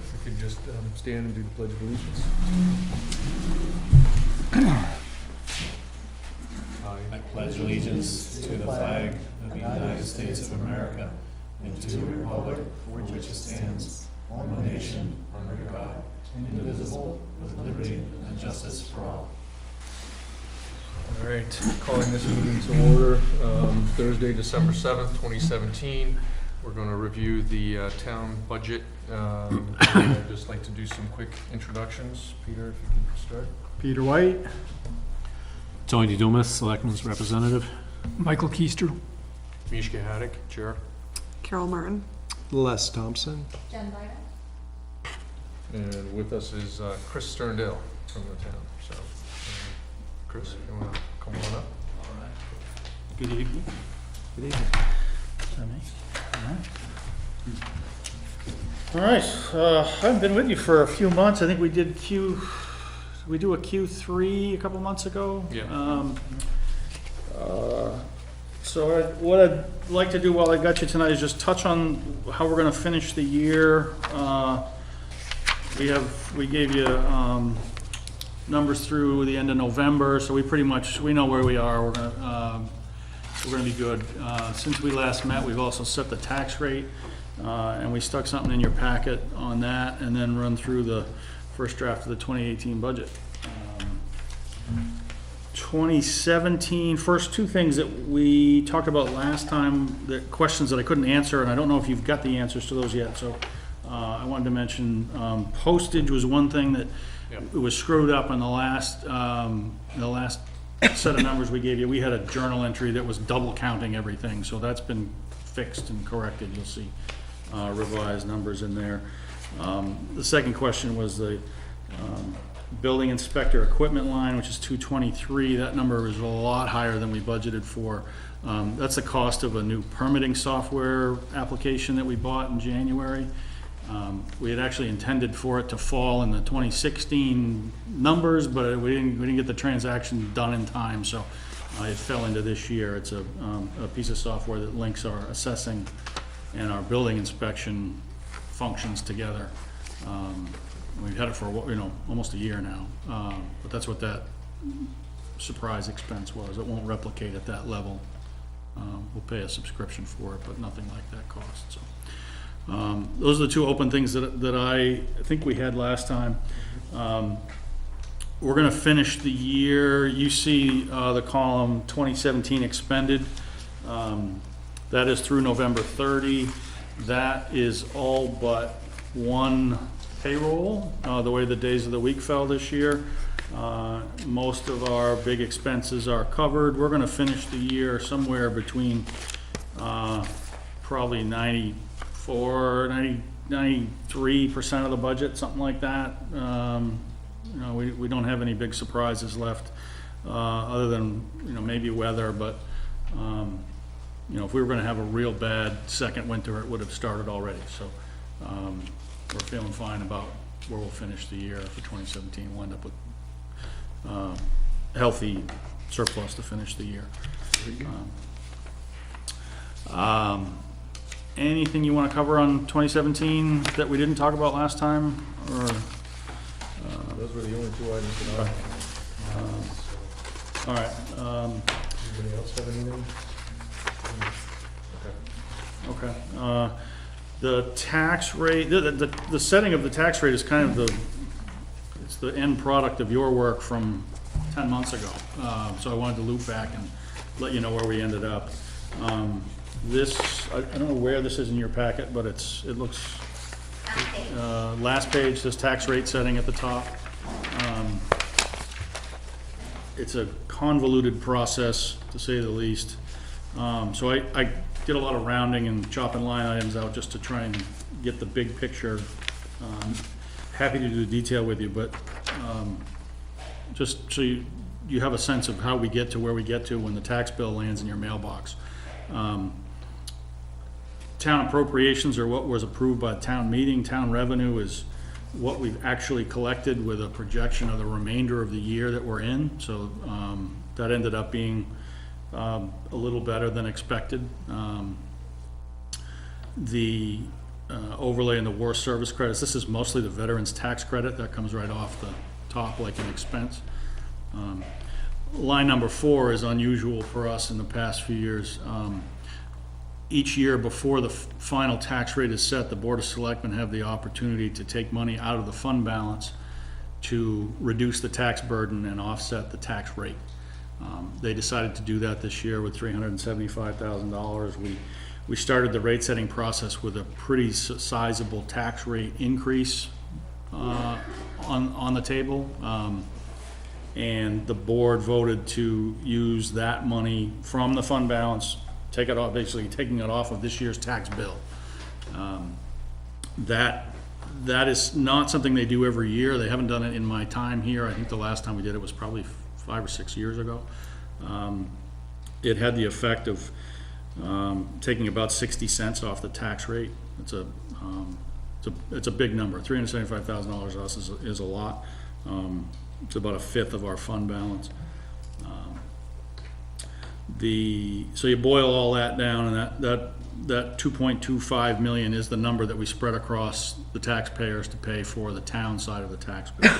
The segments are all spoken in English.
If you could just stand and do the Pledge of Allegiance. I pledge allegiance to the flag of the United States of America and to the republic for which it stands, one nation, under God, indivisible, with liberty and justice for all. All right, calling this meeting to order. Thursday, December 7th, 2017. We're going to review the town budget. I'd just like to do some quick introductions. Peter, if you can start. Peter White. Tony Dumas, Selectman's Representative. Michael Keister. Mishka Haddock, Chair. Carol Martin. Les Thompson. Jen Bida. And with us is Chris Sterndale from the town. So, Chris, if you want to come on up. All right. Good evening. Good evening. All right. I've been with you for a few months. I think we did we do a Q3 a couple months ago. Yeah. So what I'd like to do while I got you tonight is just touch on how we're going to finish the year. We gave you numbers through the end of November, so we know where we are. We're going to be good. Since we last met, we've also set the tax rate, and we stuck something in your packet on that, and then run through the first draft of the 2018 budget. 2017, first two things that we talked about last time, the questions that I couldn't answer, and I don't know if you've got the answers to those yet, so I wanted to mention postage was one thing that it was screwed up in the last set of numbers we gave you. We had a journal entry that was double counting everything, so that's been fixed and corrected. You'll see revised numbers in there. The second question was the building inspector equipment line, which is 223. That number is a lot higher than we budgeted for. That's the cost of a new permitting software application that we bought in January. We had actually intended for it to fall in the 2016 numbers, but we didn't get the transaction done in time, so it fell into this year. It's a piece of software that links our assessing and our building inspection functions together. We've had it for almost a year now, but that's what that surprise expense was. It won't replicate at that level. We'll pay a subscription for it, but nothing like that cost. So those are the two open things that I think we had last time. We're going to finish the year. You see the column 2017 expended. That is through November 30. That is all but one payroll, the way the days of the week fell this year. Most of our big expenses are covered. We're going to finish the year somewhere between probably 93% of the budget, something like that. We don't have any big surprises left, other than maybe weather, but if we were going to have a real bad second winter, it would have started already. So we're feeling fine about where we'll finish the year for 2017. We'll end up with healthy surplus to finish the year. Anything you want to cover on 2017 that we didn't talk about last time, or? Those were the only two items that I had. All right. Anybody else have anything? Okay. The tax rate, the setting of the tax rate is kind of it's the end product of your work from 10 months ago. So I wanted to loop back and let you know where we ended up. I don't know where this is in your packet, but it looks, last page says tax rate setting at the top. It's a convoluted process, to say the least. So I did a lot of rounding and chopping line items out just to try and get the big picture. Happy to do the detail with you, but just so you have a sense of how we get to where we get to when the tax bill lands in your mailbox. Town appropriations are what was approved by the town meeting. Town revenue is what we've actually collected with a projection of the remainder of the year that we're in. So that ended up being a little better than expected. The overlay in the war service credits. This is mostly the veterans tax credit that comes right off the top like an expense. Line number 4 is unusual for us in the past few years. Each year before the final tax rate is set, the Board of Selectmen have the opportunity to take money out of the fund balance to reduce the tax burden and offset the tax rate. They decided to do that this year with $375,000. We started the rate setting process with a pretty sizable tax rate increase on the table. And the board voted to use that money from the fund balance, take it off, basically taking it off of this year's tax bill. That is not something they do every year. They haven't done it in my time here. I think the last time we did it was probably 5 or 6 years ago. It had the effect of taking about 60 cents off the tax rate. It's a big number. $375,000 to us is a lot. It's about 1/5 of our fund balance. So you boil all that down, and that 2.25 million is the number that we spread across the taxpayers to pay for the town side of the tax bill.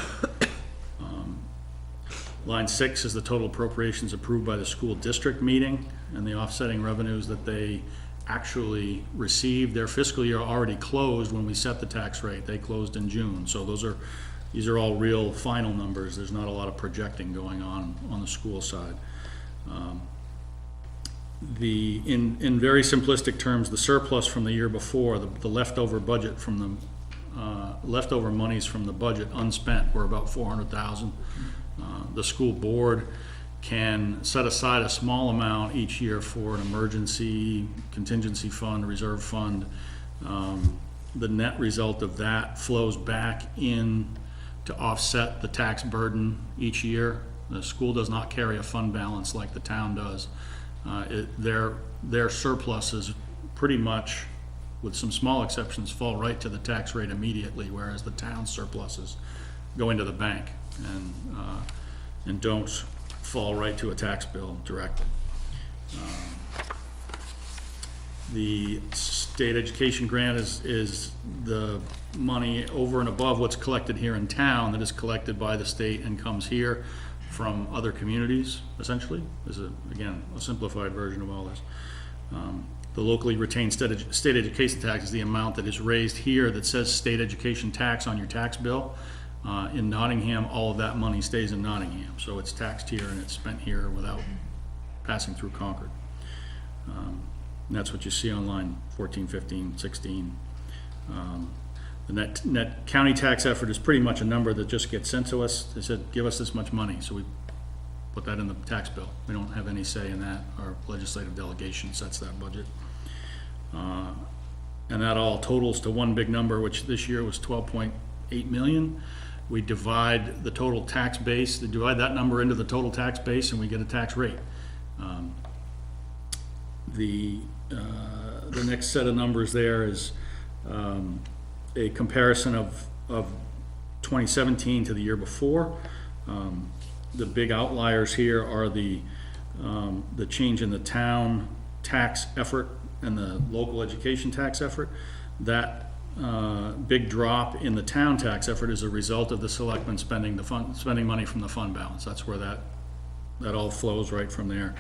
Line 6 is the total appropriations approved by the school district meeting and the offsetting revenues that they actually received. Their fiscal year already closed when we set the tax rate. They closed in June, so these are all real final numbers. There's not a lot of projecting going on the school side. In very simplistic terms, the surplus from the year before, the leftover budget from the leftover monies from the budget unspent were about $400,000. The school board can set aside a small amount each year for an emergency, contingency fund, reserve fund. The net result of that flows back in to offset the tax burden each year. The school does not carry a fund balance like the town does. Their surpluses pretty much, with some small exceptions, fall right to the tax rate immediately, whereas the town's surpluses go into the bank and don't fall right to a tax bill directly. The state education grant is the money over and above what's collected here in town that is collected by the state and comes here from other communities, essentially. This is, again, a simplified version of all this. The locally retained state education tax is the amount that is raised here that says state education tax on your tax bill. In Nottingham, all of that money stays in Nottingham, so it's taxed here and it's spent here without passing through Concord. And that's what you see on line 14, 15, 16. The net county tax effort is pretty much a number that just gets sent to us. They said, give us this much money, so we put that in the tax bill. We don't have any say in that. Our legislative delegation sets that budget. And that all totals to one big number, which this year was 12.8 million. We divide the total tax base, they divide that number into the total tax base, and we get a tax rate. The next set of numbers there is a comparison of 2017 to the year before. The big outliers here are the change in the town tax effort and the local education tax effort. That big drop in the town tax effort is a result of the selectmen spending money from the fund balance. That's where that all flows right from there,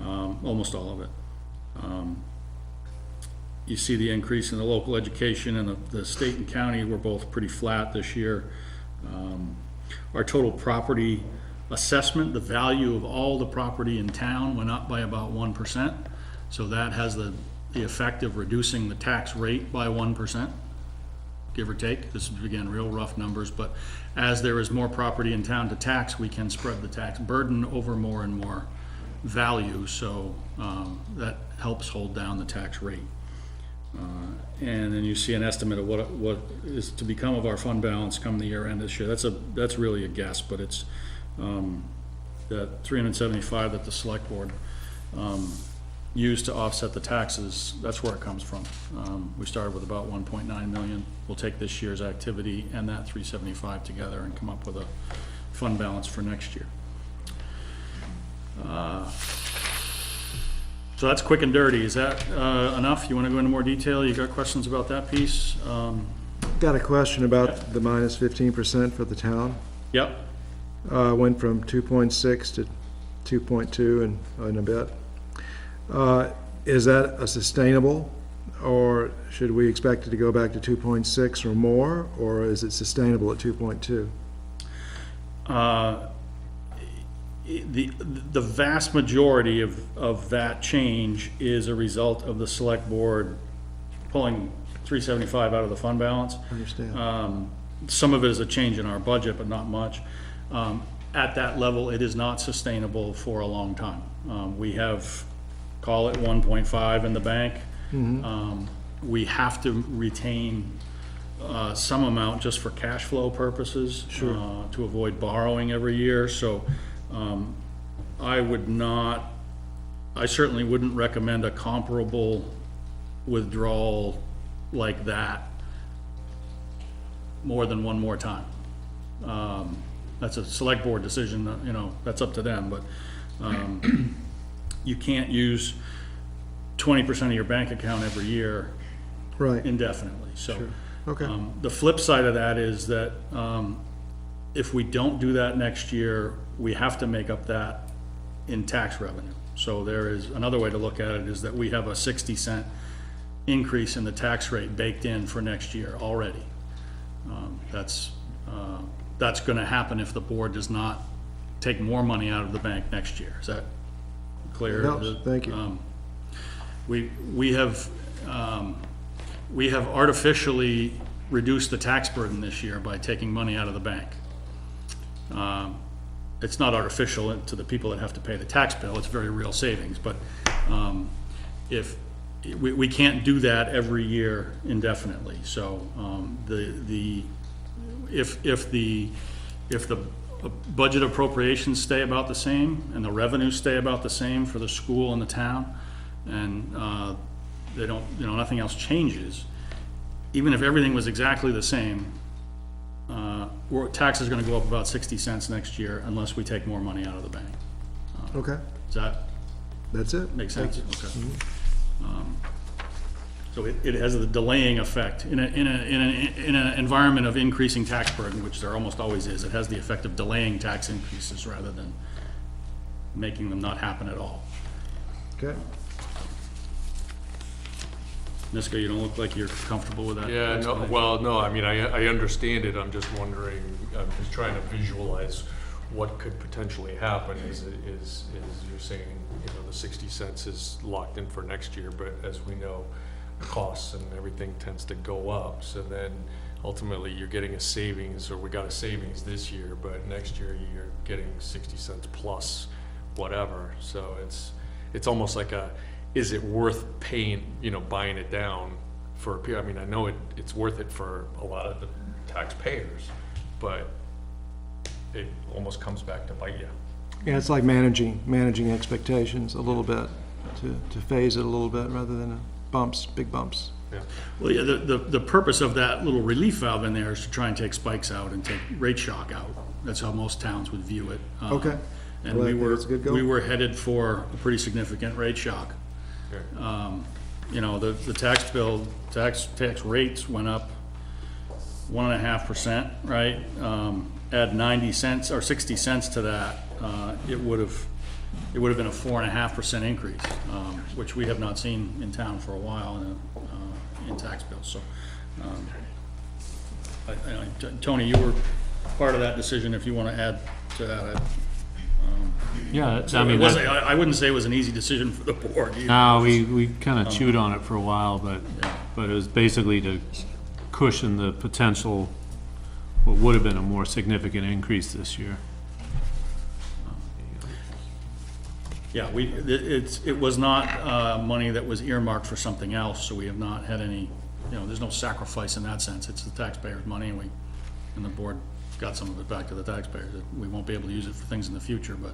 almost all of it. You see the increase in the local education, and the state and county were both pretty flat this year. Our total property assessment, the value of all the property in town, went up by about 1%. So that has the effect of reducing the tax rate by 1%, give or take. This is, again, real rough numbers, but as there is more property in town to tax, we can spread the tax burden over more and more value, so that helps hold down the tax rate. And then you see an estimate of what is to become of our fund balance come the year end this year. That's really a guess, but it's that 375 that the select board used to offset the taxes. That's where it comes from. We started with about 1.9 million. We'll take this year's activity and that 375 together and come up with a fund balance for next year. So that's quick and dirty. Is that enough? You want to go into more detail? You got questions about that piece? Got a question about the minus 15% for the town. Yep. Went from 2.6 to 2.2 in a bit. Is that a sustainable, or should we expect it to go back to 2.6 or more, or is it sustainable at 2.2? The vast majority of that change is a result of the select board pulling 375 out of the fund balance. Understand. Some of it is a change in our budget, but not much. At that level, it is not sustainable for a long time. We have, call it 1.5 in the bank. We have to retain some amount just for cash flow purposes. Sure. To avoid borrowing every year. So I certainly wouldn't recommend a comparable withdrawal like that more than one more time. That's a select board decision, you know, that's up to them, but you can't use 20% of your bank account every year Right. indefinitely. So Sure. Okay. the flip side of that is that if we don't do that next year, we have to make up that in tax revenue. So there is another way to look at it, is that we have a 60-cent increase in the tax rate baked in for next year already. That's going to happen if the board does not take more money out of the bank next year. Is that clear? Helps. Thank you. We have artificially reduced the tax burden this year by taking money out of the bank. It's not artificial to the people that have to pay the tax bill, it's very real savings, but if we can't do that every year indefinitely. So if the budget appropriations stay about the same and the revenues stay about the same for the school and the town, and they don't, you know, nothing else changes, even if everything was exactly the same, tax is going to go up about 60 cents next year unless we take more money out of the bank. Okay. Does that That's it. make sense? Okay. So it has a delaying effect in an environment of increasing tax burden, which there almost always is. It has the effect of delaying tax increases rather than making them not happen at all. Okay. Niska, you don't look like you're comfortable with that. Yeah, no, explanation. well, no, I mean, I understand it, I'm just wondering, I'm just trying to visualize what could potentially happen. Is you're saying, you know, the 60 cents is locked in for next year, but as we know, costs and everything tends to go up, so then ultimately you're getting a savings, or we got a savings this year, but next year you're getting 60 cents plus whatever, so it's almost like is it worth paying, you know, buying it down for a period? I mean, I know it's worth it for a lot of the taxpayers, but it almost comes back to bite you. Yeah, it's like managing expectations a little bit, to phase it a little bit rather than big bumps. Yeah. Well, yeah, the purpose of that little relief valve in there is to try and take spikes out and take rate shock out. That's how most towns would view it. Okay. And Well, we that's a good goal. were headed for a pretty significant rate shock. Okay. You know, the tax rates went up 1.5%, right? Add 90 cents or 60 cents to that, it would have been a 4.5% increase, which we have not seen in town for a while in tax bills. So, Tony, you were part of that decision. If you want to add to that. Yeah, So I mean, I wouldn't say it was an easy decision for the board either. no, we kind of chewed on it for a while, but it was basically to cushion the potential, what would have been a more significant increase this year. Yeah, it was not money that was earmarked for something else, so we have not had any, you know, there's no sacrifice in that sense. It's the taxpayers' money, and the board got some of it back to the taxpayers. We won't be able to use it for things in the future, but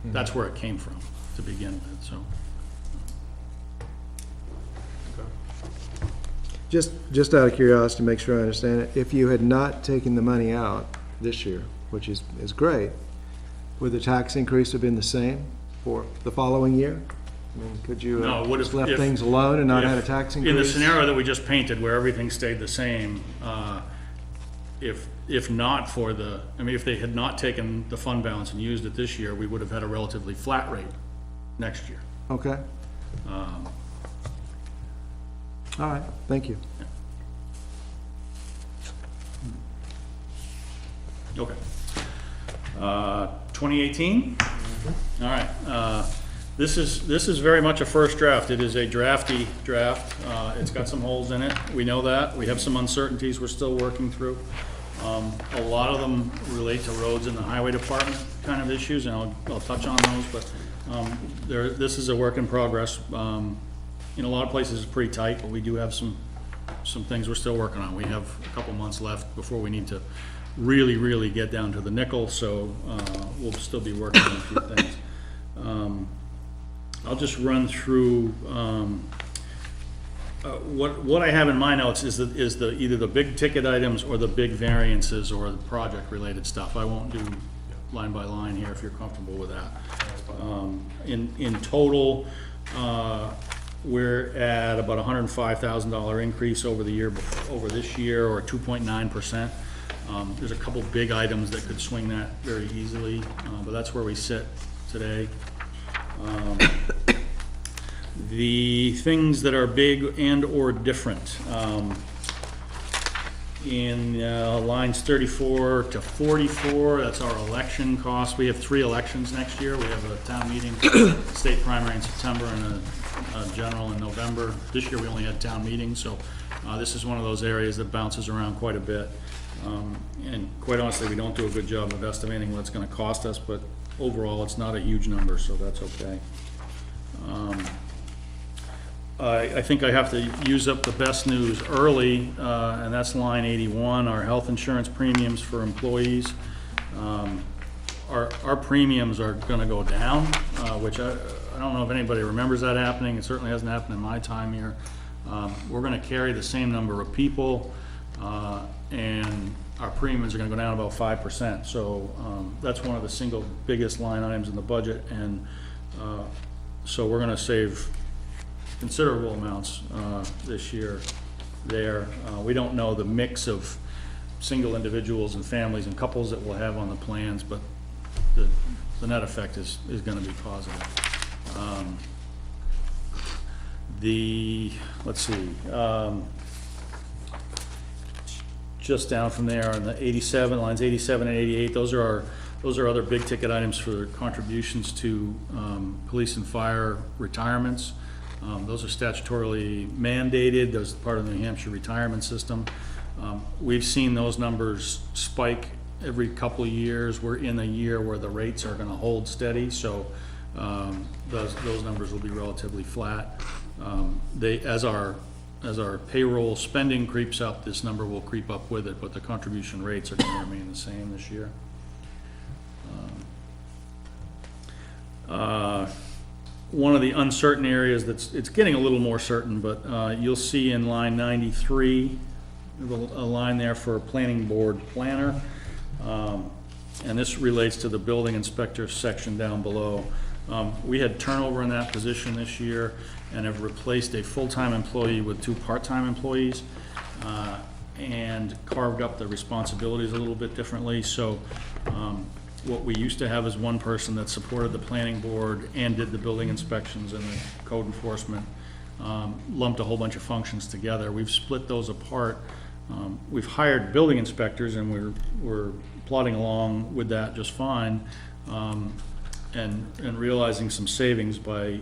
that's where it came from to begin with, so. Just out of curiosity, to make sure I understand it, if you had not taken the money out this year, which is great, would the tax increase have been the same for the following year? I mean, could you No, it would've- just left if- things alone and not had a if- tax In the increase? scenario that we just painted, where everything stayed the same, if not for the, I mean, if they had not taken the fund balance and used it this year, we would have had a relatively flat rate next year. Okay. All right, thank you. Okay. 2018? All right. This is very much a first draft. It is a drafty draft. It's got some holes in it. We know that. We have some uncertainties we're still working through. A lot of them relate to roads in the highway department kind of issues, and I'll touch on those, but this is a work in progress. In a lot of places, it's pretty tight, but we do have some things we're still working on. We have a couple months left before we need to really get down to the nickel, so we'll still be working on a few things. I'll just run through what I have in my notes is either the big ticket items or the big variances or the project related stuff. I won't do line by line here if you're comfortable with that. In total, we're at about $105,000 increase over this year, or 2.9%. There's a couple big items that could swing that very easily, but that's where we sit today. The things that are big and or different, in lines 34 to 44, that's our election costs. We have 3 elections next year. We have a town meeting, state primary in September, and a general in November. This year we only had town meetings, so this is one of those areas that bounces around quite a bit. And quite honestly, we don't do a good job of estimating what it's going to cost us, but overall, it's not a huge number, so that's okay. I think I have to use up the best news early, and that's line 81, our health insurance premiums for employees. Our premiums are going to go down, which I don't know if anybody remembers that happening. It certainly hasn't happened in my time here. We're going to carry the same number of people, and our premiums are going to go down about 5%. So that's one of the single biggest line items in the budget, and so we're going to save considerable amounts this year there. We don't know the mix of single individuals and families and couples that we'll have on the plans, but the net effect is going to be positive. Let's see, just down from there on the 87, lines 87 and 88, those are other big ticket items for contributions to police and fire retirements. Those are statutorily mandated. Those are part of the New Hampshire retirement system. We've seen those numbers spike every couple of years. We're in a year where the rates are going to hold steady, so those numbers will be relatively flat. As our payroll spending creeps up, this number will creep up with it, but the contribution rates are going to remain the same this year. One of the uncertain areas it's getting a little more certain, but you'll see in line 93, a line there for a planning board planner. And this relates to the building inspector section down below. We had turnover in that position this year and have replaced a full-time employee with 2 part-time employees, and carved up the responsibilities a little bit differently. So what we used to have is one person that supported the planning board and did the building inspections and the code enforcement, lumped a whole bunch of functions together. We've split those apart. We've hired building inspectors, and we're plodding along with that just fine, and realizing some savings by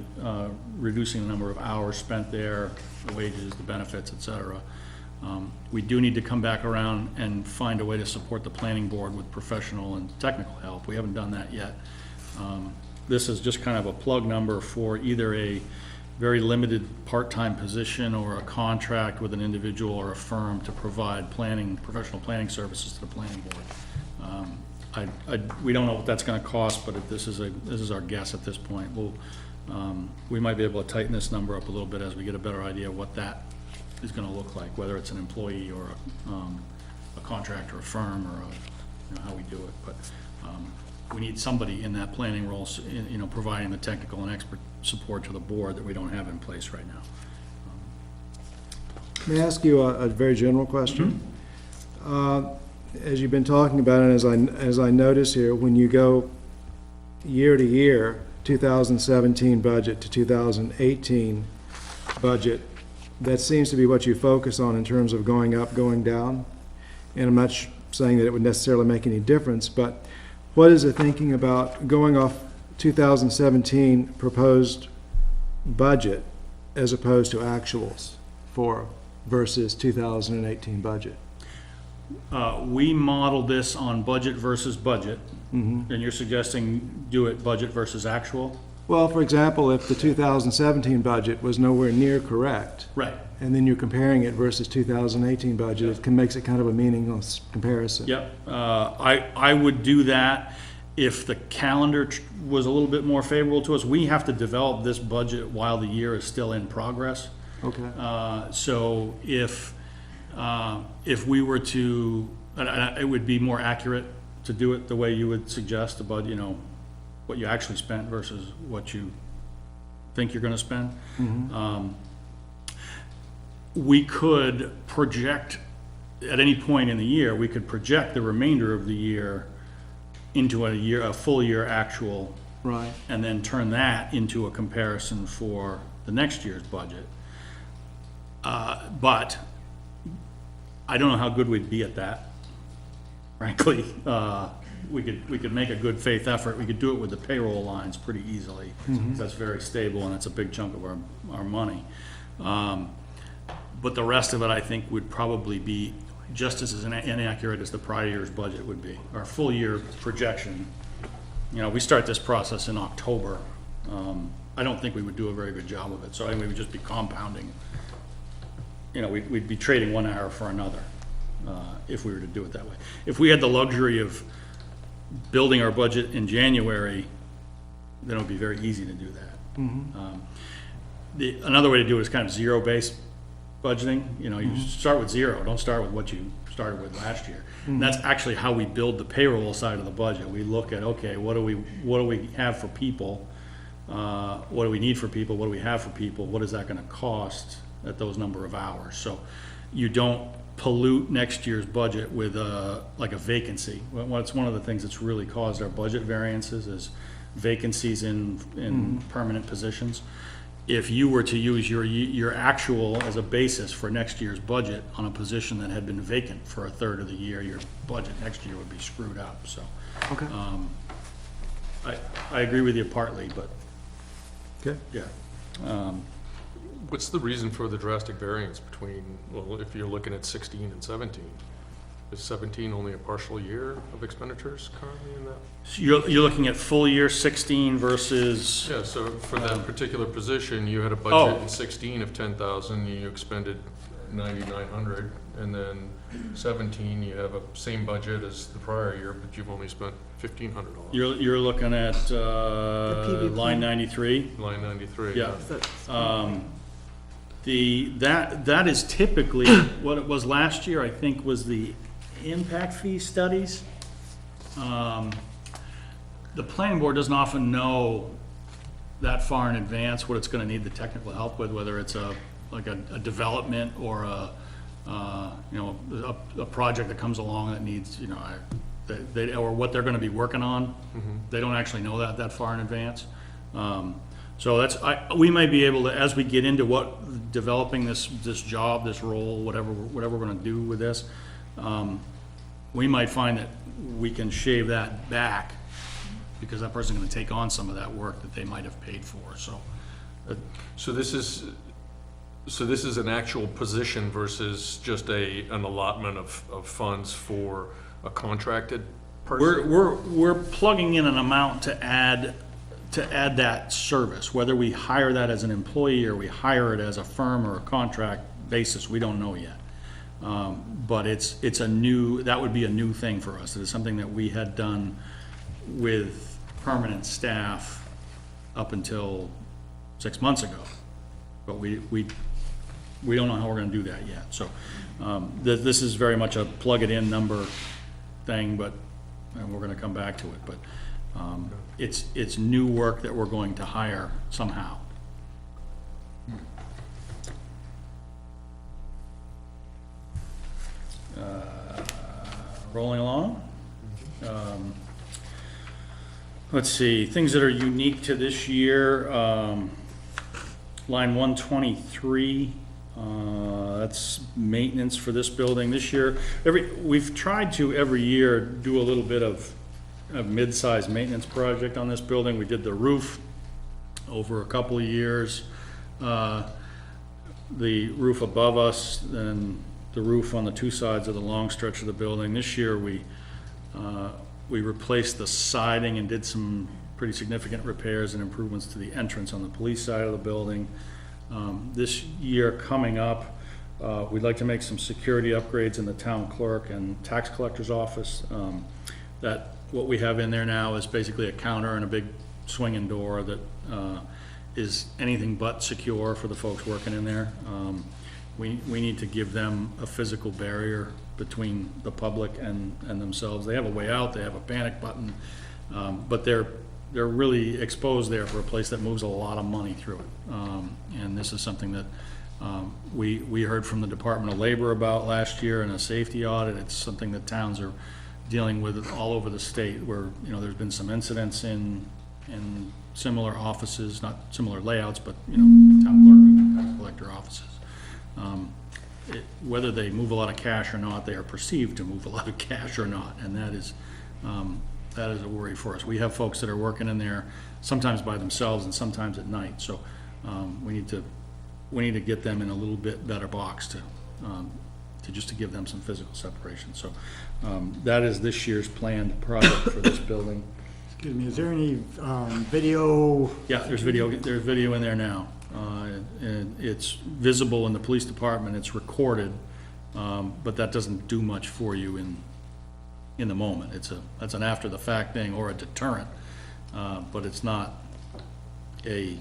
reducing the number of hours spent there, the wages, the benefits, et cetera. We do need to come back around and find a way to support the planning board with professional and technical help. We haven't done that yet. This is just kind of a plug number for either a very limited part-time position or a contract with an individual or a firm to provide professional planning services to the planning board. We don't know what that's going to cost, but this is our guess at this point. We might be able to tighten this number up a little bit as we get a better idea of what that is going to look like, whether it's an employee or a contractor, a firm, or how we do it. But we need somebody in that planning role, you know, providing the technical and expert support to the board that we don't have in place right now. May I ask you a very general question? As you've been talking about it, as I notice here, when you go year to year, 2017 budget to 2018 budget, that seems to be what you focus on in terms of going up, going down. And I'm not saying that it would necessarily make any difference, but what is the thinking about going off 2017 proposed budget as opposed to actuals for versus 2018 budget? We modeled this on budget versus budget, and you're suggesting do it budget versus actual? Well, for example, if the 2017 budget was nowhere near correct, Right. and then you're comparing it versus 2018 budget, it makes it kind of a meaningless comparison. Yep, I would do that if the calendar was a little bit more favorable to us. We have to develop this budget while the year is still in progress. Okay. So if we were to, it would be more accurate to do it the way you would suggest about, you know, what you actually spent versus what you think you're gonna spend. We could project, at any point in the year, we could project the remainder of the year into a full year actual, Right. and then turn that into a comparison for the next year's budget. But I don't know how good we'd be at that, frankly. We could make a good faith effort. We could do it with the payroll lines pretty easily. That's very stable and it's a big chunk of our money. But the rest of it, I think, would probably be just as inaccurate as the prior year's budget would be. Our full year projection, you know, we start this process in October. I don't think we would do a very good job of it. So I think we would just be compounding. You know, we'd be trading one hour for another if we were to do it that way. If we had the luxury of building our budget in January, then it would be very easy to do that. Another way to do it is kind of zero-based budgeting. You know, you start with zero. Don't start with what you started with last year. And that's actually how we build the payroll side of the budget. We look at, okay, what do we have for people? What do we need for people? What do we have for people? What is that going to cost at those number of hours? So you don't pollute next year's budget with like a vacancy. What's one of the things that's really caused our budget variances is vacancies in permanent positions. If you were to use your actual as a basis for next year's budget on a position that had been vacant for a third of the year, your budget next year would be screwed up. So Okay. I agree with you partly, but Okay. yeah. What's the reason for the drastic variance between, well, if you're looking at 16 and 17? Is 17 only a partial year of expenditures currently in that? So you're looking at full year 16 versus, Yeah, so for that particular position, you had a Oh. budget in 16 of 10,000, you expended 9,900, and then 17, you have a same budget as the prior year, but you've only spent $1,500. you're looking at line 93. Line 93. Yeah. That is typically what it was last year, I think, was the impact fee studies. The planning board doesn't often know that far in advance what it's gonna need the technical help with, whether it's like a development or a project that comes along that needs, you know, or what they're gonna be working on. They don't actually know that far in advance. So we might be able to, as we get into developing this job, this role, whatever we're gonna do with this, we might find that we can shave that back because that person's gonna take on some of that work that they might have paid for, so. So this is an actual position versus just an allotment of funds for a contracted person? We're plugging in an amount to add that service, whether we hire that as an employee or we hire it as a firm or a contract basis, we don't know yet. But that would be a new thing for us. It is something that we had done with permanent staff up until 6 months ago. But we don't know how we're gonna do that yet. So, this is very much a plug it in number thing, but, and we're gonna come back to it, but, It's new work that we're going to hire somehow. Rolling along. Let's see, things that are unique to this year. Line 123, that's maintenance for this building. This year, we've tried to every year do a little bit of a mid-sized maintenance project on this building. We did the roof over a couple of years, the roof above us, and the roof on the two sides of the long stretch of the building. This year we replaced the siding and did some pretty significant repairs and improvements to the entrance on the police side of the building. This year coming up, we'd like to make some security upgrades in the town clerk and tax collector's office. What we have in there now is basically a counter and a big swinging door that is anything but secure for the folks working in there. We need to give them a physical barrier between the public and themselves. They have a way out, they have a panic button, but they're really exposed there for a place that moves a lot of money through it. And this is something that we heard from the Department of Labor about last year in a safety audit. It's something that towns are dealing with all over the state, where there's been some incidents in similar offices, not similar layouts, but town clerk and tax collector offices. Whether they move a lot of cash or not, they are perceived to move a lot of cash or not, and that is a worry for us. We have folks that are working in there sometimes by themselves and sometimes at night, so we need to get them in a little bit better box to just to give them some physical separation. So that is this year's planned project for this building. Excuse me, is there any video? Yeah, there's video in there now. And it's visible in the police department, it's recorded, but that doesn't do much for you in the moment. That's an after the fact thing or a deterrent, but it's not a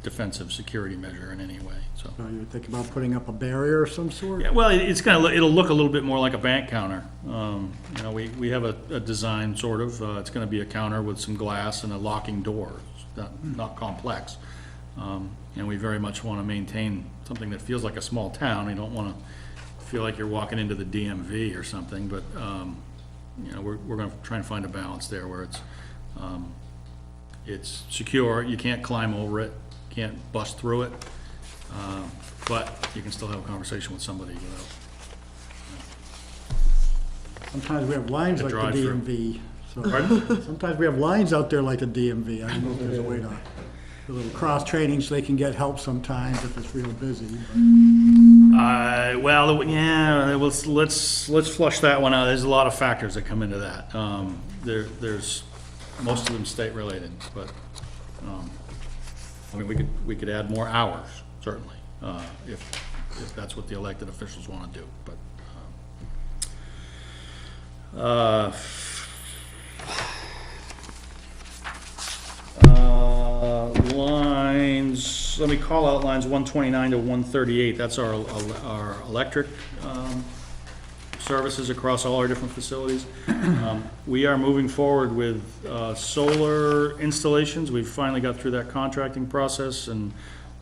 defensive security measure in any way, so. You would think about putting up a barrier of some sort? Yeah, well, it'll look a little bit more like a bank counter. We have a design sort of, it's gonna be a counter with some glass and a locking door. It's not complex. And we very much want to maintain something that feels like a small town. You don't want to feel like you're walking into the DMV or something, but we're going to try and find a balance there where it's secure. You can't climb over it, can't bust through it, but you can still have a conversation with somebody without. Sometimes we have lines like the drive through. DMV. So Pardon? sometimes we have lines out there like a DMV. I don't know if there's a way to, a little cross-training so they can get help sometimes if it's real busy. Well, yeah, let's flush that one out. There's a lot of factors that come into that. There's most of them state related, but I mean, we could add more hours, certainly, if that's what the elected officials want to do, but lines, let me call out lines 129 to 138. That's our electric services across all our different facilities. We are moving forward with solar installations. We've finally got through that contracting process, and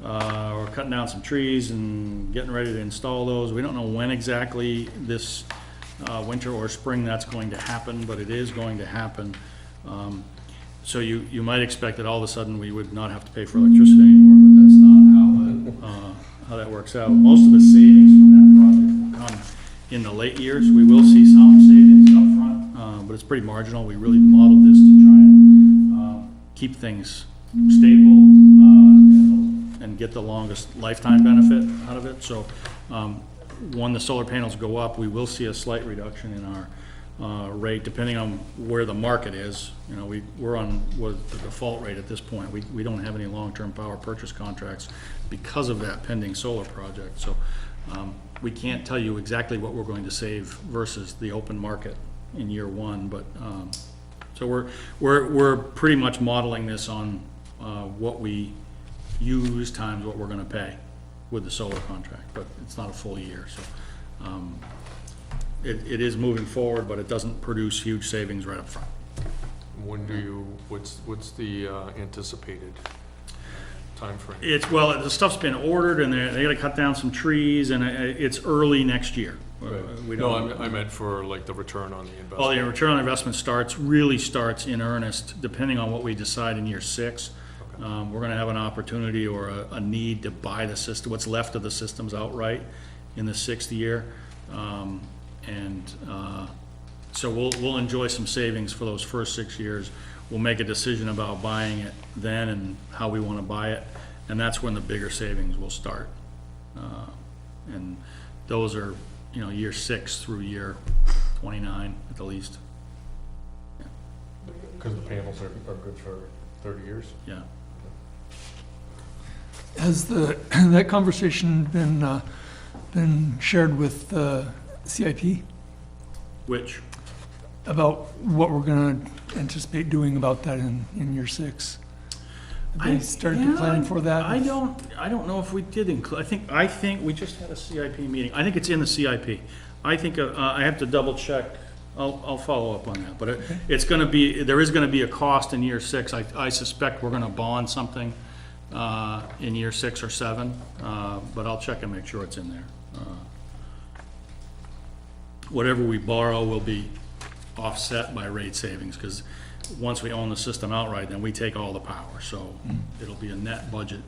we're cutting down some trees and getting ready to install those. We don't know when exactly this winter or spring that's going to happen, but it is going to happen. So you might expect that all of a sudden we would not have to pay for electricity anymore, but that's not how that works out. Most of the savings from that project will come in the late years. We will see some savings up front, but it's pretty marginal. We really modeled this to try and keep things stable and get the longest lifetime benefit out of it. So when the solar panels go up, we will see a slight reduction in our rate, depending on where the market is. We're on the default rate at this point. We don't have any long-term power purchase contracts because of that pending solar project. So we can't tell you exactly what we're going to save versus the open market in year one, but so we're pretty much modeling this on what we use times what we're going to pay with the solar contract, but it's not a full year. So it is moving forward, but it doesn't produce huge savings right up front. when what's the anticipated timeframe? Well, the stuff's been ordered, and they gotta cut down some trees, and it's early next year. We No, don't. I meant for like the return on the investment. Well, the return on investment really starts in earnest, depending on what we decide in year 6. We're gonna have an opportunity or a need to buy the system, what's left of the systems outright in the 6th year. So we'll enjoy some savings for those first 6 years. We'll make a decision about buying it then and how we wanna buy it, and that's when the bigger savings will start. And those are, year 6 through year 29 at the least, Because the panels are good for 30 years? yeah. Has that conversation been shared with CIP Which, about what we're gonna anticipate doing about that in year 6? Have they started planning for that? I don't know if we did include, I think we just had a CIP meeting. I think it's in the CIP. I think, I have to double check. I'll follow up on that, but it's gonna be, there is gonna be a cost in year 6. I suspect we're gonna bond something, in year 6 or 7, but I'll check and make sure it's in there. Whatever we borrow will be offset by rate savings, because once we own the system outright, then we take all the power, so it'll be a net budget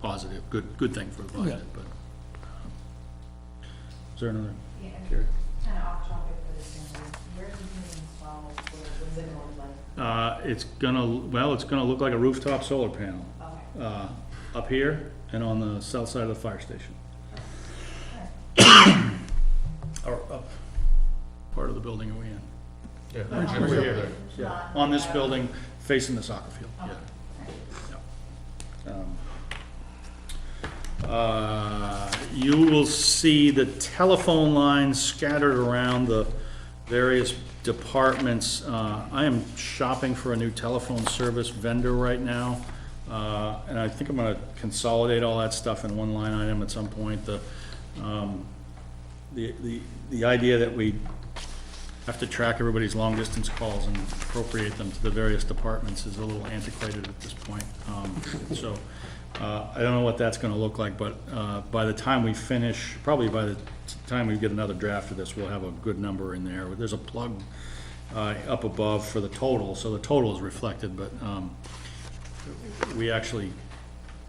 positive, good thing for the budget, but. Is there another? Yeah, Carrie? kind of off topic for this one, where do you install, what's it look like? It's gonna look like a rooftop solar panel, Okay. up here and on the south side of the fire station. Or up, part of the building are we in? Yeah. We're here. There. Yeah, on this building, facing the soccer field, yeah. You will see the telephone lines scattered around the various departments. I am shopping for a new telephone service vendor right now, and I think I'm gonna consolidate all that stuff in one line item at some point. The idea that we have to track everybody's long-distance calls and appropriate them to the various departments is a little antiquated at this point. I don't know what that's gonna look like, but by the time we finish, probably by the time we get another draft of this, we'll have a good number in there. There's a plug up above for the total, so the total is reflected, but we actually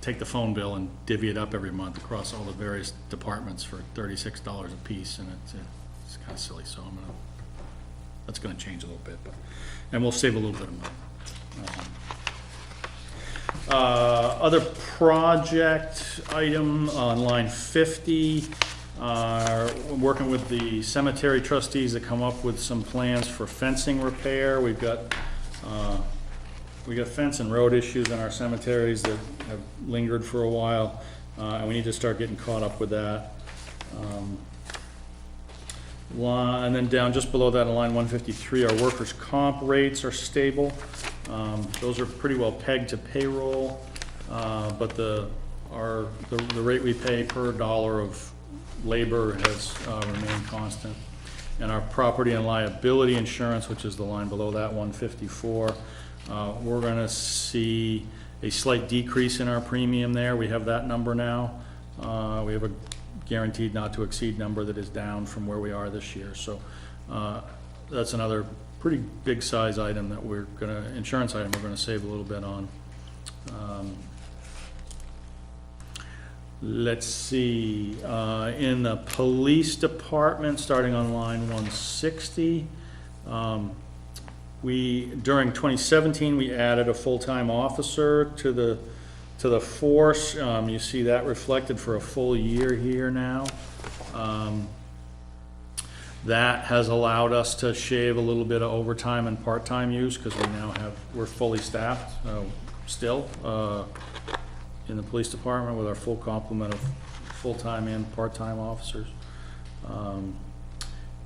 take the phone bill and divvy it up every month across all the various departments for $36 a piece, and it's kind of silly, so that's gonna change a little bit, and we'll save a little bit of money. Other project item on line 50, we're working with the cemetery trustees to come up with some plans for fencing repair. We got fence and road issues in our cemeteries that have lingered for a while, and we need to start getting caught up with that. And then down just below that on line 153, our workers' comp rates are stable. Those are pretty well pegged to payroll, but the rate we pay per dollar of labor has remained constant. And our property and liability insurance, which is the line below that, 154, we're gonna see a slight decrease in our premium there. We have that number now. We have a guaranteed not to exceed number that is down from where we are this year. So that's another pretty big size item that insurance item we're gonna save a little bit on. Let's see, in the police department, starting on line 160, during 2017, we added a full-time officer to the force. You see that reflected for a full year here now. That has allowed us to shave a little bit of overtime and part-time use, because we're fully staffed still in the police department with our full complement of full-time and part-time officers.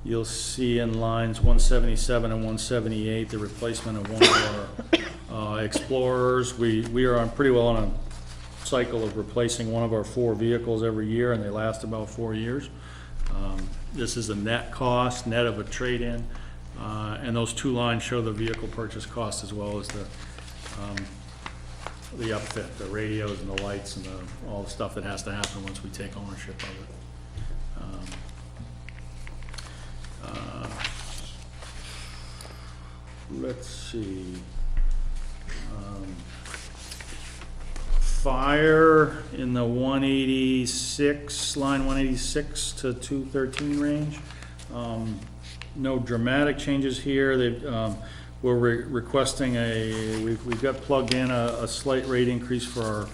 You'll see in lines 177 and 178 the replacement of one of our Explorers. We are pretty well on a cycle of replacing one of our 4 vehicles every year, and they last about 4 years. This is a net cost, net of a trade-in, And those two lines show the vehicle purchase cost as well as the upfit, the radios and the lights and all the stuff that has to happen once we take ownership of it. Let's see. Fire in the 186, line 186 to 213 range. No dramatic changes here. We're requesting we've got plugged in a slight rate increase for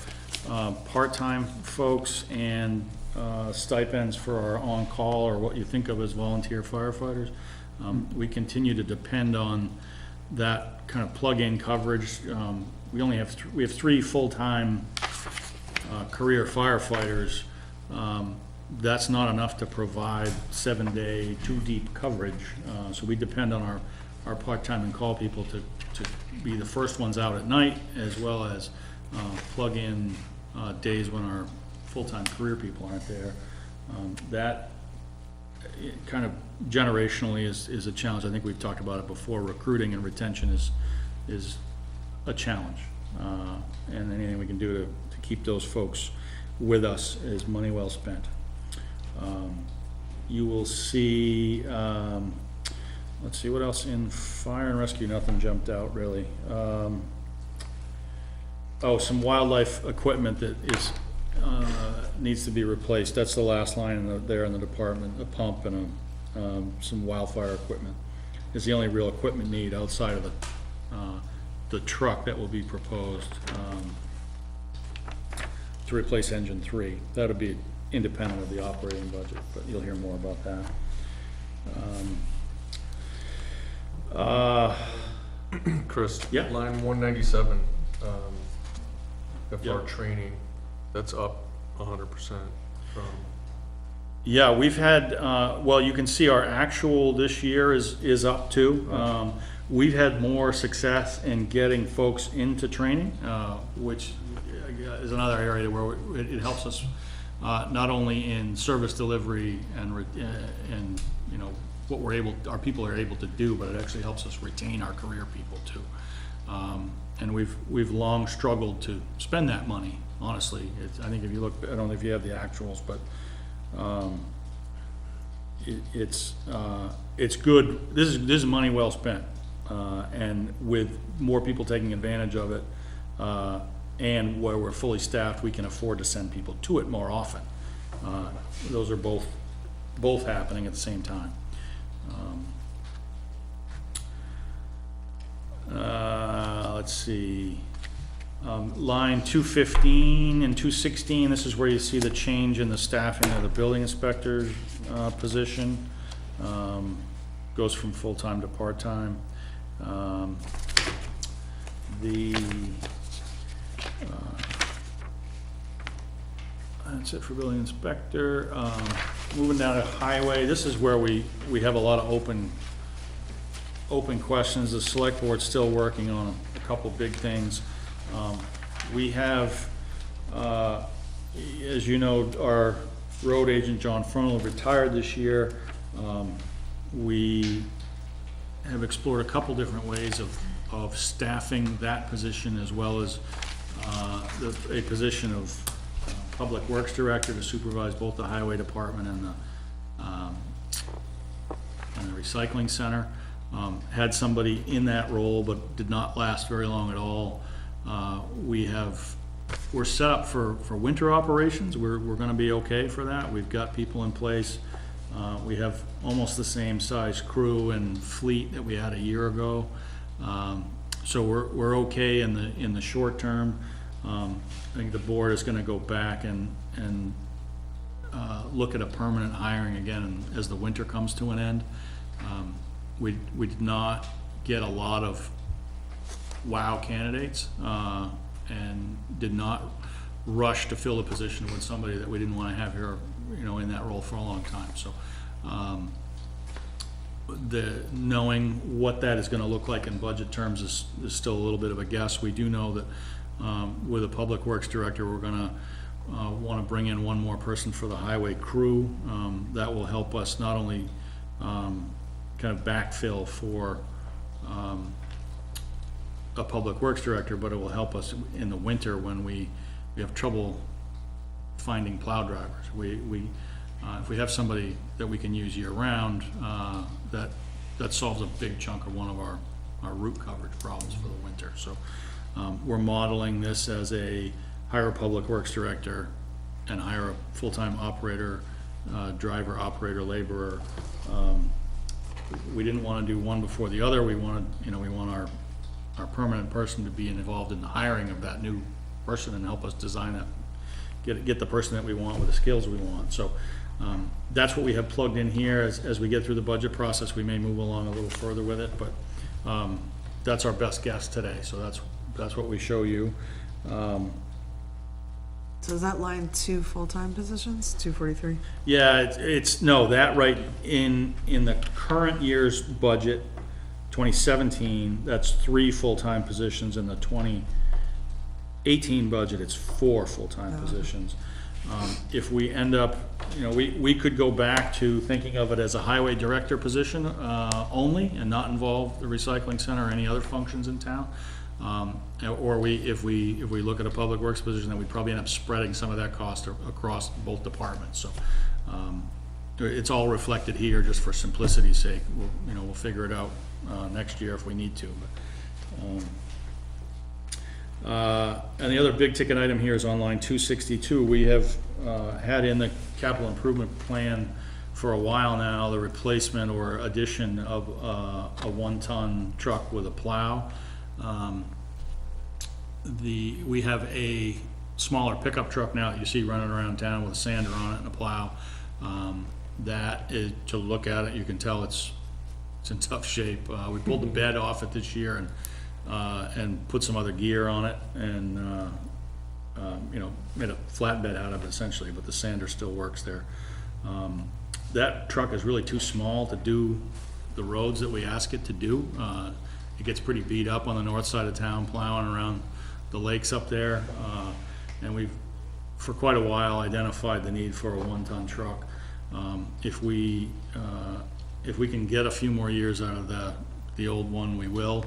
our part-time folks and stipends for our on-call, or what you think of as volunteer firefighters. We continue to depend on that kind of plug-in coverage. We have three full-time career firefighters. That's not enough to provide 7-day, 2-deep coverage. So we depend on our part-time and call people to be the first ones out at night, as well as plug in days when our full-time career people aren't there. That kind of generationally is a challenge. I think we've talked about it before. Recruiting and retention is a challenge. And anything we can do to keep those folks with us is money well spent. You will see, let's see what else in fire and rescue. Nothing jumped out really. Some wildlife equipment that needs to be replaced. That's the last line there in the department. A pump and some wildfire equipment is the only real equipment need outside of the truck that will be proposed to replace engine 3. That'll be independent of the operating budget, but you'll hear more about that. Chris? Yeah. Line 197, FR Yeah. training, that's up 100% from, Yeah, we've had, well, you can see our actual this year is up too. We've had more success in getting folks into training, which is another area where it helps us not only in service delivery and you know what our people are able to do, but it actually helps us retain our career people too. And we've long struggled to spend that money. Honestly, I think if you look, I don't know if you have the actuals, but it's good. This is money well spent, and with more people taking advantage of it, and where we're fully staffed, we can afford to send people to it more often. Those are both happening at the same time. Let's see. Line 215 and 216, this is where you see the change in the staffing of the building inspector's position. Goes from full-time to part-time. That's it for building inspector. Moving down to highway, this is where we have a lot of open questions. The select board's still working on a couple big things. We have, as you know, our road agent, John Frontal, retired this year. We have explored a couple different ways of staffing that position, as well as a position of Public Works Director to supervise both the highway department and the recycling center. Had somebody in that role, but did not last very long at all. We're set up for winter operations. We're going to be okay for that. We've got people in place. We have almost the same size crew and fleet that we had a year ago. So we're okay in the short term. I think the board is going to go back and look at a permanent hiring again as the winter comes to an end. We did not get a lot of wow candidates, and did not rush to fill the position with somebody that we didn't want to have here, in that role for a long time. So, knowing what that is going to look like in budget terms is still a little bit of a guess. We do know that with a public works director, we're going to want to bring in one more person for the highway crew. That will help us not only kind of backfill for a public works director, but it will help us in the winter when we have trouble finding plow drivers. If we have somebody that we can use year-round, that solves a big chunk of one of our route coverage problems for the winter. So we're modeling this as hire a public works director and hire a full-time operator, driver, operator, laborer. We didn't want to do one before the other. We want our permanent person to be involved in the hiring of that new person and help us design that, get the person that we want with the skills we want. So that's what we have plugged in here. As we get through the budget process, we may move along a little further with it, but that's our best guess today. So that's what we show you. So is that line 2 full-time positions, 243? Yeah, no, that right in the current year's budget, 2017, that's 3 full-time positions. In the 2018 budget, it's 4 full-time positions. If we end up, we could go back to thinking of it as a highway director position only and not involve the recycling center or any other functions in town. Or if we look at a public works position, then we'd probably end up spreading some of that cost across both departments. So it's all reflected here just for simplicity's sake. We'll figure it out next year if we need to. And the other big ticket item here is on line 262. We have had in the capital improvement plan for a while now the replacement or addition of a 1-ton truck with a plow. We have a smaller pickup truck now that you see running around town with a sander on it and a plow. That is, to look at it, you can tell it's in tough shape. We pulled the bed off it this year and put some other gear on it and made a flatbed out of it essentially, but the sander still works there. That truck is really too small to do the roads that we ask it to do. It gets pretty beat up on the north side of town plowing around the lakes up there, and we've for quite a while identified the need for a 1-ton truck. If we can get a few more years out of the old one, we will.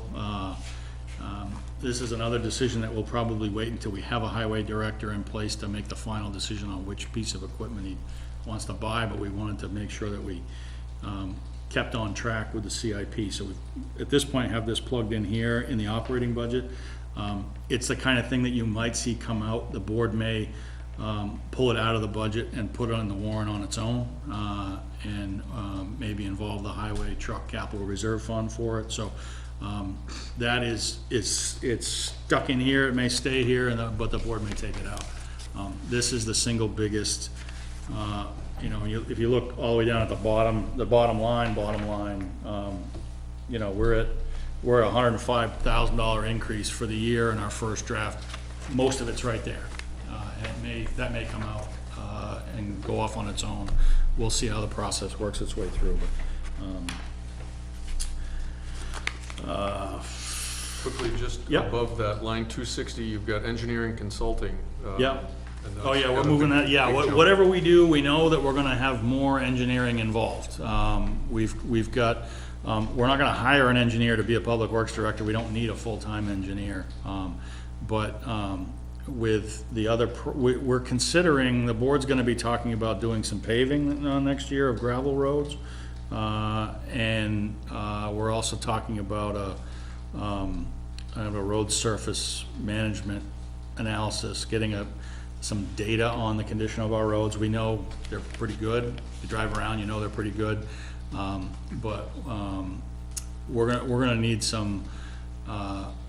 This is another decision that we'll probably wait until we have a highway director in place to make the final decision on which piece of equipment he wants to buy, but we wanted to make sure that we kept on track with the CIP. So we, at this point, have this plugged in here in the operating budget. It's the kind of thing that you might see come out. The board may pull it out of the budget and put it on the warrant on its own, and maybe involve the highway truck capital reserve fund for it. So that it's stuck in here. It may stay here, but the board may take it out. This is the single biggest. If you look all the way down at the bottom line, we're at $105,000 increase for the year in our first draft. Most of it's right there, and that may come out and go off on its own. We'll see how the process works its way through. But, Quickly, just Yep. above that, line 260, you've got engineering consulting. yeah. And Oh that's yeah, we're got a moving big- that, yeah, big jump. whatever we do, we know that we're gonna have more engineering involved. We've got, we're not gonna hire an engineer to be a public works director, we don't need a full-time engineer. With the other, we're considering, the board's gonna be talking about doing some paving next year of gravel roads. And we're also talking about kind of a road surface management analysis, getting some data on the condition of our roads. We know they're pretty good. You drive around, you know they're pretty good. But we're gonna need some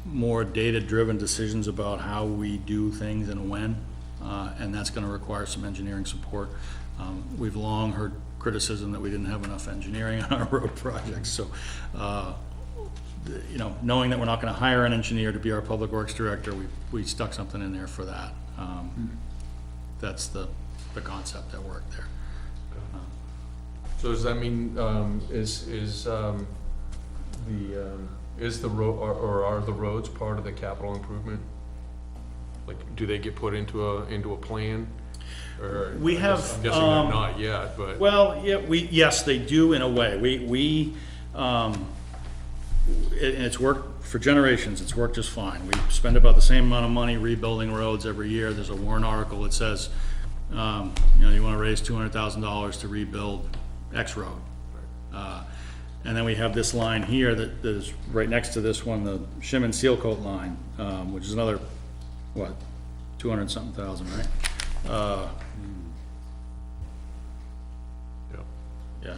more data-driven decisions about how we do things and when, and that's gonna require some engineering support. We've long heard criticism that we didn't have enough engineering on our road projects, so knowing that we're not gonna hire an engineer to be our public works director, we stuck something in there for that. That's the concept at work there. So does that mean, is the road, or are the roads part of the capital improvement? Like, do they get put into a plan? Or We have, I'm guessing they're not yet, but. Well, yeah, yes, they do in a way. And it's worked for generations, it's worked just fine. We spend about the same amount of money rebuilding roads every year. There's a warrant article that says, you know, you wanna raise $200,000 to rebuild X road. And then we have this line here that is right next to this one, the shim and seal coat line, which is another, what, 200-something thousand, right? Yep. Yeah.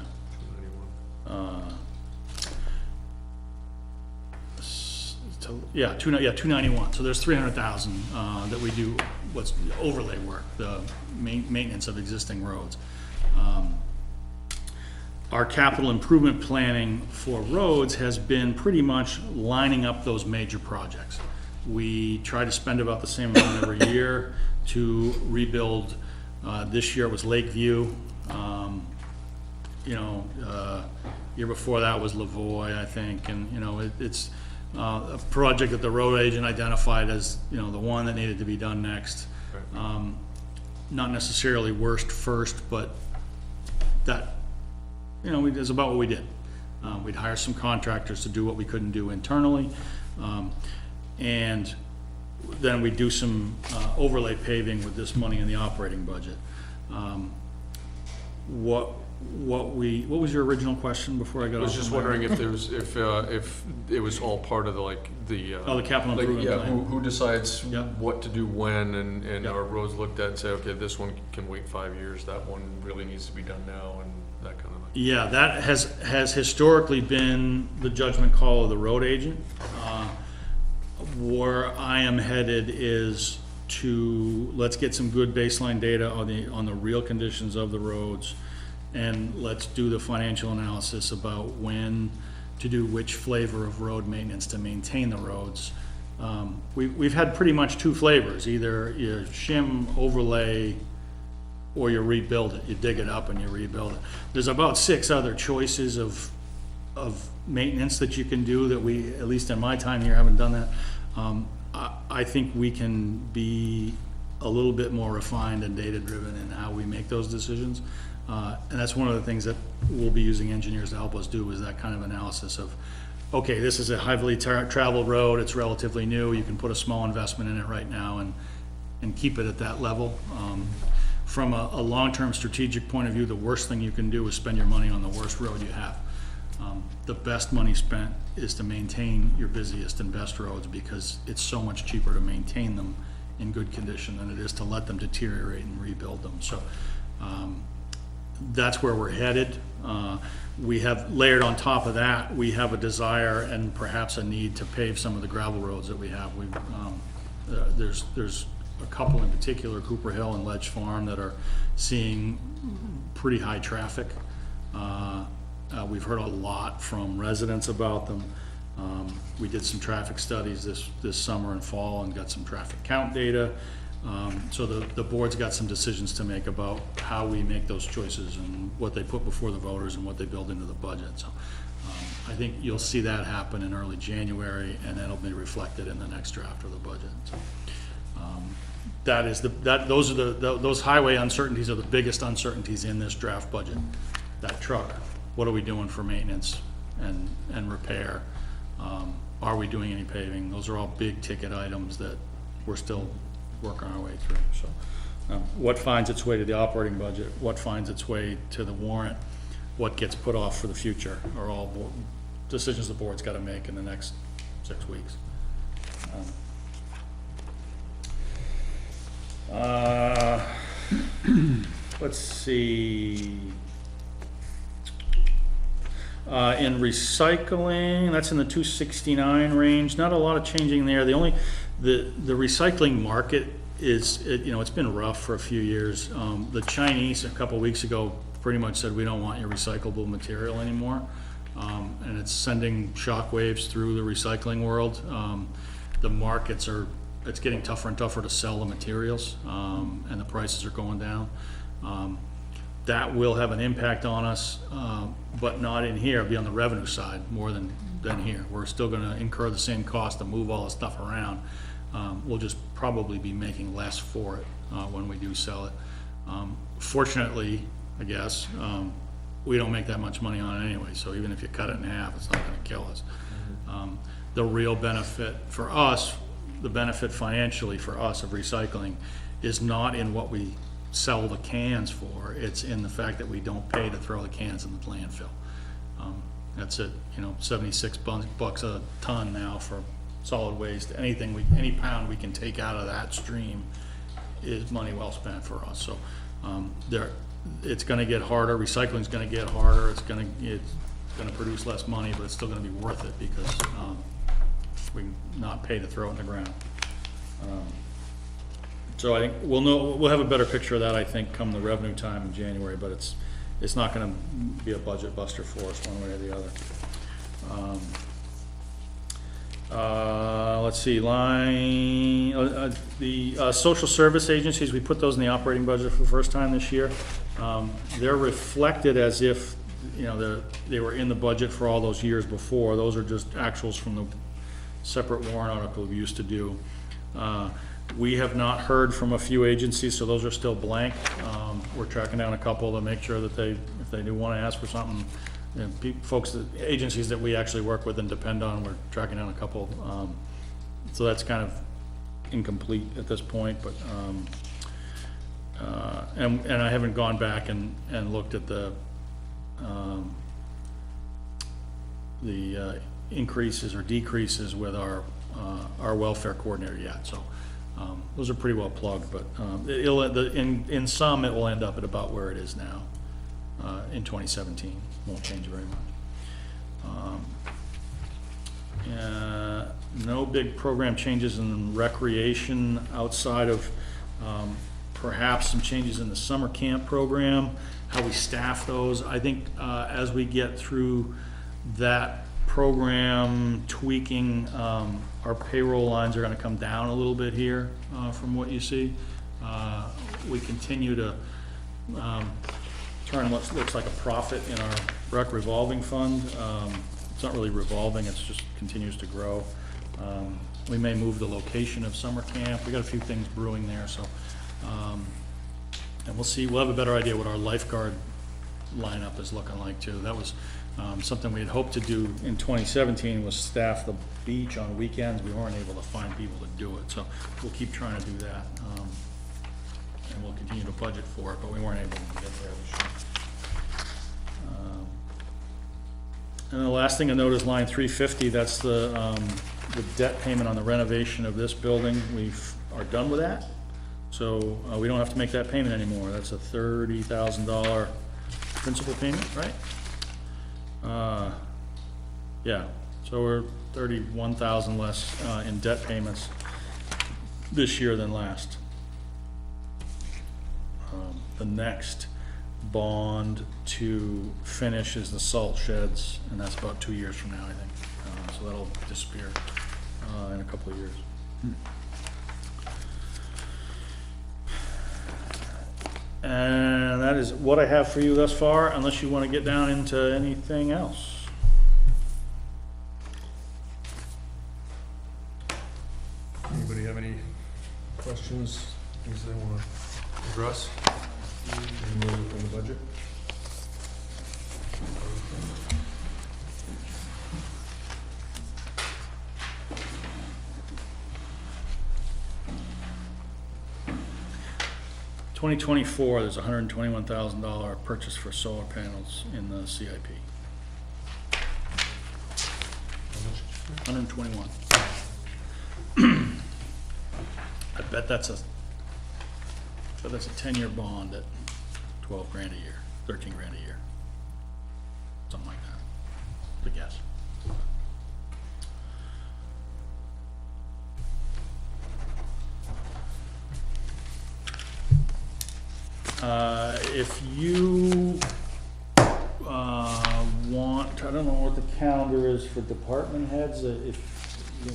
291. Yeah, 291, so there's 300,000 that we do, what's overlay work, the maintenance of existing roads. Our capital improvement planning for roads has been pretty much lining up those major projects. We try to spend about the same amount every year to rebuild. This year it was Lakeview. You know, year before that was Lavoy, I think, and you know, it's a project that the road agent identified as, you know, the one that needed to be done next. Not necessarily worst first, but that, you know, it's about what we did. We'd hire some contractors to do what we couldn't do internally, and then we'd do some overlay paving with this money in the operating budget. What was your original question before I got off? I was just wondering if there was, if it was all part of the, like, the. Oh, the capital like, improvement yeah, plan. who decides Yep. what to do when, and Yep. our roads looked at and say, okay, this one can wait 5 years, that one really needs to be done now, and that kind of thing. Yeah, that has historically been the judgment call of the road agent. Where I am headed is let's get some good baseline data on the real conditions of the roads, and let's do the financial analysis about when to do which flavor of road maintenance to maintain the roads. We've had pretty much two flavors, either you shim, overlay, or you rebuild it. You dig it up and you rebuild it. There's about 6 other choices of maintenance that you can do that we, at least in my time here, haven't done that. I think we can be a little bit more refined and data-driven in how we make those decisions. And that's one of the things that we'll be using engineers to help us do, is that kind of analysis of, okay, this is a heavily traveled road, it's relatively new, you can put a small investment in it right now and keep it at that level. From a long-term strategic point of view, the worst thing you can do is spend your money on the worst road you have. The best money spent is to maintain your busiest and best roads, because it's so much cheaper to maintain them in good condition than it is to let them deteriorate and rebuild them. So that's where we're headed. We have layered on top of that, we have a desire and perhaps a need to pave some of the gravel roads that we have. There's a couple in particular, Cooper Hill and Ledge Farm, that are seeing pretty high traffic. We've heard a lot from residents about them. We did some traffic studies this summer and fall and got some traffic count data. So the board's got some decisions to make about how we make those choices and what they put before the voters and what they build into the budget. So I think you'll see that happen in early January, and that'll be reflected in the next draft of the budget. So, those highway uncertainties are the biggest uncertainties in this draft budget. That truck, what are we doing for maintenance and repair? Are we doing any paving? Those are all big ticket items that we're still working our way through. So what finds its way to the operating budget, what finds its way to the warrant, what gets put off for the future, are all decisions the board's got to make in the next 6 weeks. Let's see. In recycling, that's in the 269 range. Not a lot of changing there. The recycling market is, it's been rough for a few years. The Chinese a couple weeks ago pretty much said, we don't want your recyclable material anymore, and it's sending shockwaves through the recycling world. The markets it's getting tougher and tougher to sell the materials, and the prices are going down. That will have an impact on us, but not in here. It'll be on the revenue side more than here. We're still going to incur the same cost to move all the stuff around. We'll just probably be making less for it when we do sell it. Fortunately, I guess, we don't make that much money on it anyway, so even if you cut it in half, it's not gonna kill us. The real benefit for us, the benefit financially for us of recycling is not in what we sell the cans for, it's in the fact that we don't pay to throw the cans in the landfill. That's it, 76 bucks a ton now for solid waste. Any pound we can take out of that stream is money well spent for us. So it's gonna get harder, recycling's gonna get harder, it's gonna produce less money, but it's still gonna be worth it because we can not pay to throw it in the ground. So I think we'll have a better picture of that, I think, come the revenue time in January, but it's not gonna be a budget buster for us one way or the other. Let's see, the social service agencies, we put those in the operating budget for the first time this year. They're reflected as if, they were in the budget for all those years before. Those are just actuals from the separate warrant article we used to do. We have not heard from a few agencies, so those are still blank. We're tracking down a couple to make sure that if they do want to ask for something, agencies that we actually work with and depend on, we're tracking down a couple. So that's kind of incomplete at this point, but and I haven't gone back and looked at the increases or decreases with our welfare coordinator yet. So those are pretty well plugged, but in sum, it will end up at about where it is now in 2017. Won't change very much. No big program changes in recreation outside of perhaps some changes in the summer camp program, how we staff those. I think as we get through that program tweaking, our payroll lines are going to come down a little bit here from what you see. We continue to turn what looks like a profit in our rec revolving fund. It's not really revolving, it's just continues to grow. We may move the location of summer camp. We got a few things brewing there, so and we'll see. We'll have a better idea what our lifeguard lineup is looking like too. That was something we had hoped to do in 2017, was staff the beach on weekends. We weren't able to find people to do it, so we'll keep trying to do that, and we'll continue to budget for it, but we weren't able to get there this year. And the last thing I note is line 350. That's the debt payment on the renovation of this building. We are done with that, so we don't have to make that payment anymore. That's a $30,000 principal payment, right? Yeah, so we're 31,000 less in debt payments this year than last. The next bond to finish is the salt sheds, and that's about 2 years from now, I think. So that'll disappear in a couple of years. And that is what I have for you thus far, unless you want to get down into anything else. Anybody have any questions, things they want to address? Any more from the budget? $2024, there's $121,000 purchase for solar panels in the CIP. 121. I bet that's a 10-year bond at 12 grand a year, 13 grand a year, something like that. To guess. If you want, I don't know what the calendar is for department heads.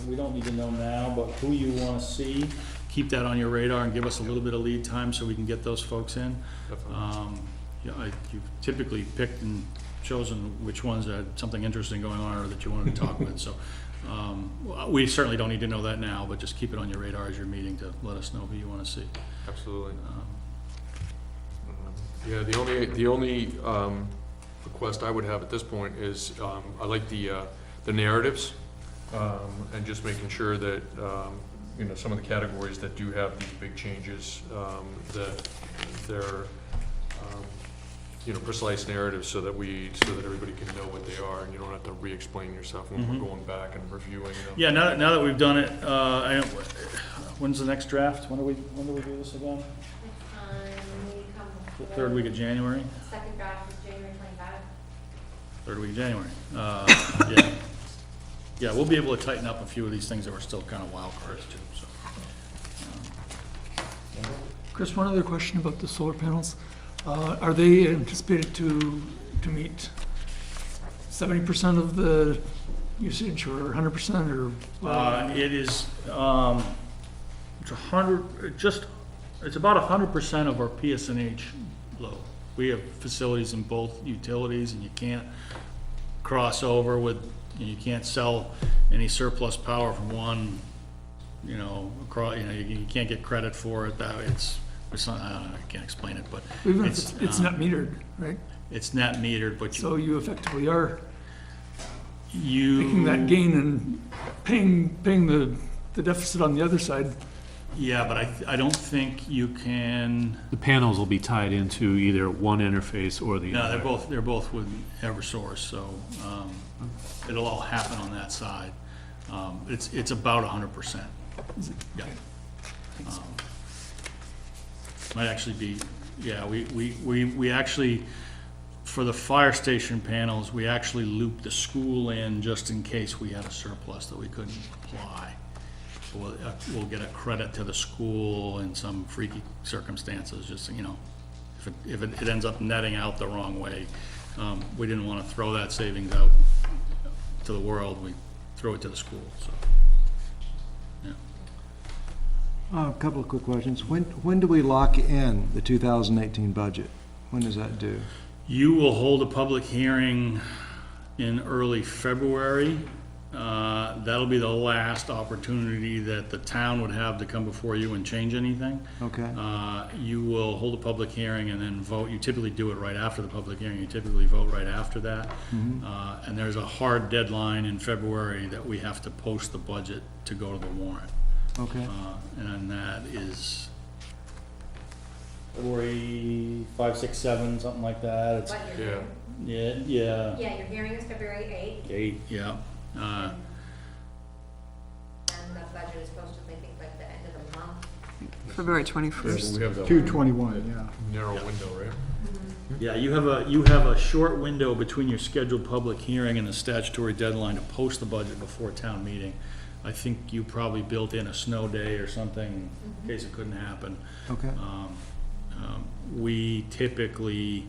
We don't need to know now, but who you want to see, keep that on your radar and give us a little bit of lead time so we can get those folks in. You've typically picked and chosen which ones had something interesting going on or that you wanted to talk with. So we certainly don't need to know that now, but just keep it on your radar as you're meeting to let us know who you want to see. Absolutely. Yeah, the only request I would have at this point is, I like the narratives, and just making sure that, you know, some of the categories that do have these big changes, that they're, you know, precise narratives so that everybody can know what they are, and you don't have to re-explain yourself when we're going back and reviewing them. Yeah, now that we've done it, when's the next draft? When do we do this again? Next time we come The before- third week of January? Second draft is January 25. Third week of January. Yeah. Yeah, we'll be able to tighten up a few of these things that were still kind of wild cards too, so. Chris, one other question about the solar panels. Are they anticipated to meet 70% of the usage or 100% or? It is, it's about 100% of our PSNH load. We have facilities in both utilities, and you can't cross over with, you can't sell any surplus power from one, you know, across, you know, you can't get credit for it. It's not, I don't know, I can't explain it, but Even if it's not metered, right? it's net metered, but So you effectively are you. making that gain and paying the deficit on the other side. Yeah, but I don't think you can, The panels will be tied into either one interface or the no, other. they're both with Eversource, so, it'll all happen on that side. It's about 100%. Yeah. Might actually be, yeah, we actually, for the fire station panels, we actually looped the school in just in case we had a surplus that we couldn't apply. We'll get a credit to the school in some freaky circumstances, just, you know, if it ends up netting out the wrong way. We didn't want to throw that savings out to the world, we throw it to the school, so, yeah. A couple of quick questions. When do we lock in the 2018 budget? When does that due? You will hold a public hearing in early February. That'll be the last opportunity that the town would have to come before you and change anything. Okay. You will hold a public hearing and then vote. You typically do it right after the public hearing. You typically vote right after that. And there's a hard deadline in February that we have to post the budget to go to the warrant. Okay. And that is February 5, 6, 7, something like that. It's, But your Yeah. yeah. Yeah, your hearing is February 8th, 8, yeah. and the budget is posted, I think, like the end of the month. February Yeah, 21st. but we have that 2/21, yeah. narrow window, right? Yeah, you have a short window between your scheduled public hearing and the statutory deadline to post the budget before town meeting. I think you probably built in a snow day or something in case it couldn't happen. Okay. We typically,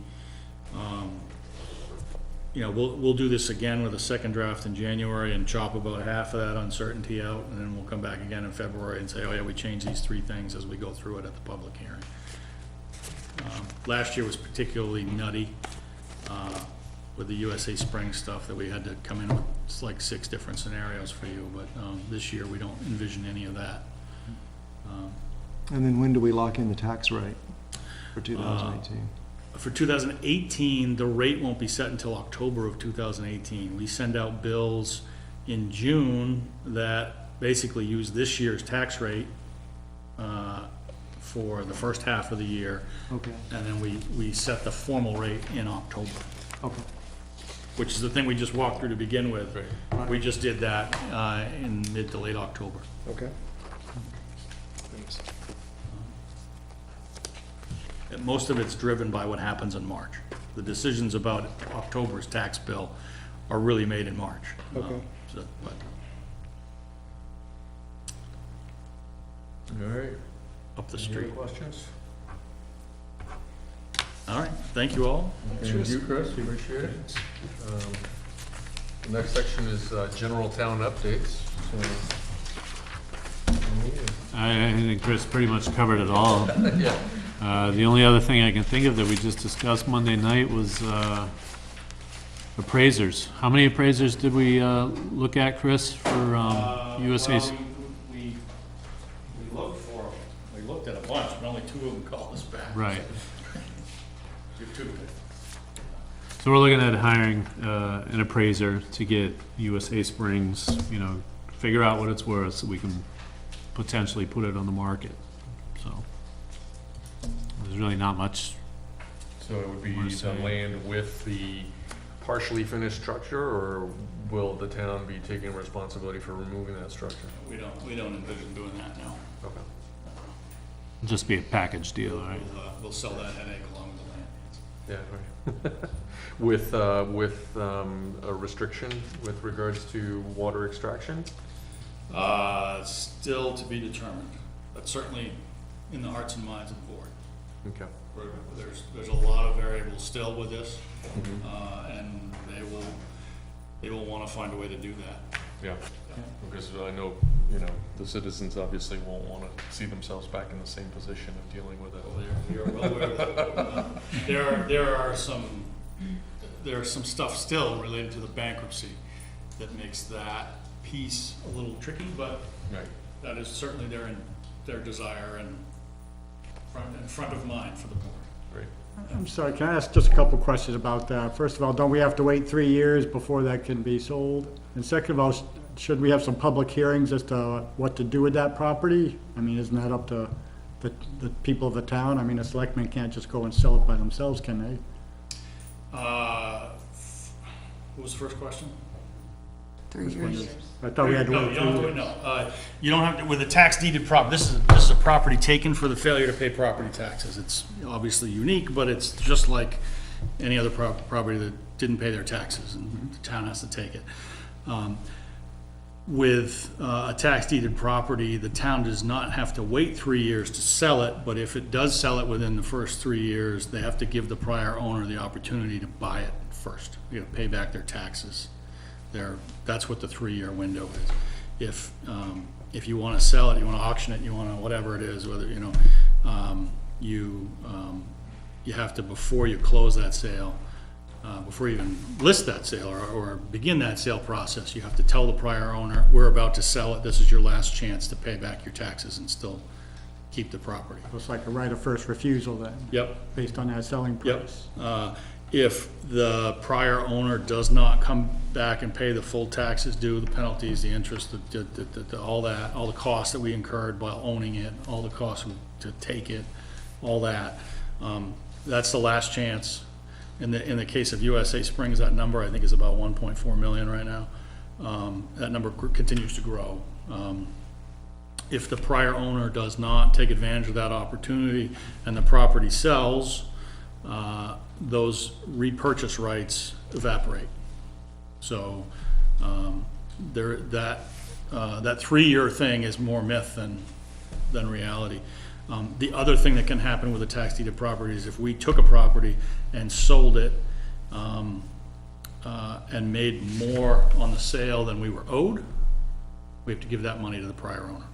you know, we'll do this again with a second draft in January and chop about half of that uncertainty out, and then we'll come back again in February and say, oh yeah, we changed these 3 things as we go through it at the public hearing. Last year was particularly nutty with the USA Spring stuff, that we had to come in with, it's like 6 different scenarios for you, but this year we don't envision any of that. And then when do we lock in the tax rate for 2018? For 2018, the rate won't be set until October of 2018. We send out bills in June that basically use this year's tax rate for the first half of the year, Okay. and then we set the formal rate in October, Okay. which is the thing we just walked through to begin with. Right. We just did that in mid to late October. Okay. And most of it's driven by what happens in March. The decisions about October's tax bill are really made in March. Okay. But All right. up the Any other street. questions? All right, thank you all. Thank you, Chris, appreciate it. The next section is general town updates. I think Chris pretty much covered it all. Yeah. The only other thing I can think of that we just discussed Monday night was appraisers. How many appraisers did we look at, Chris, for USA's? Well, we looked for, we looked at a bunch, but only 2 of them called us back. Right. You have 2. So we're looking at hiring an appraiser to get USA Springs, figure out what it's worth so we can potentially put it on the market. So there's really not much. So it would be Wanna the say- land with the partially finished structure, or will the town be taking responsibility for removing that structure? We don't envision doing that now. Okay. Just be a package deal, right? We'll sell that headache along with the land. Yeah, right. With a restriction with regards to water extraction? Still to be determined, but certainly in the hearts and minds of the board. Okay. There's a lot of variables still with this, Mhm. and they will want to find a way to do that. Yeah, because I know, the citizens obviously won't want to see themselves back in the same position of dealing with it. We are well aware of that. There's some stuff still related to the bankruptcy that makes that piece a little tricky, but Right. that is certainly their desire and front of mind for the board. Great. I'm sorry, can I ask just a couple questions about that? First of all, don't we have to wait 3 years before that can be sold? And second of all, should we have some public hearings as to what to do with that property? I mean, isn't that up to the people of the town? I mean, the selectmen can't just go and sell it by themselves, can they? What was the first question? 3 years. I thought we had to No, wait you 3 don't have to, years. no. You don't have to, with a tax deeded property, this is a property taken for the failure to pay property taxes. It's obviously unique, but it's just like any other property that didn't pay their taxes, and the town has to take it. With a tax deeded property, the town does not have to wait 3 years to sell it, but if it does sell it within the first 3 years, they have to give the prior owner the opportunity to buy it first, pay back their taxes. That's what the 3-year window is. If you want to sell it, you want to auction it, you want to, whatever it is, whether, you have to, before you close that sale, before you even list that sale or begin that sale process, you have to tell the prior owner, we're about to sell it, this is your last chance to pay back your taxes and still keep the property. It's like a right of first refusal then, Yep. based on that selling Yep. price. If the prior owner does not come back and pay the full taxes due, the penalties, the interest, all that, all the costs that we incurred while owning it, all the costs to take it, all that, that's the last chance. In the case of USA Springs, that number I think is about 1.4 million right now. That number continues to grow. If the prior owner does not take advantage of that opportunity and the property sells, those repurchase rights evaporate. So that 3-year thing is more myth than reality. The other thing that can happen with a tax deeded property is if we took a property and sold it and made more on the sale than we were owed, we have to give that money to the prior owner.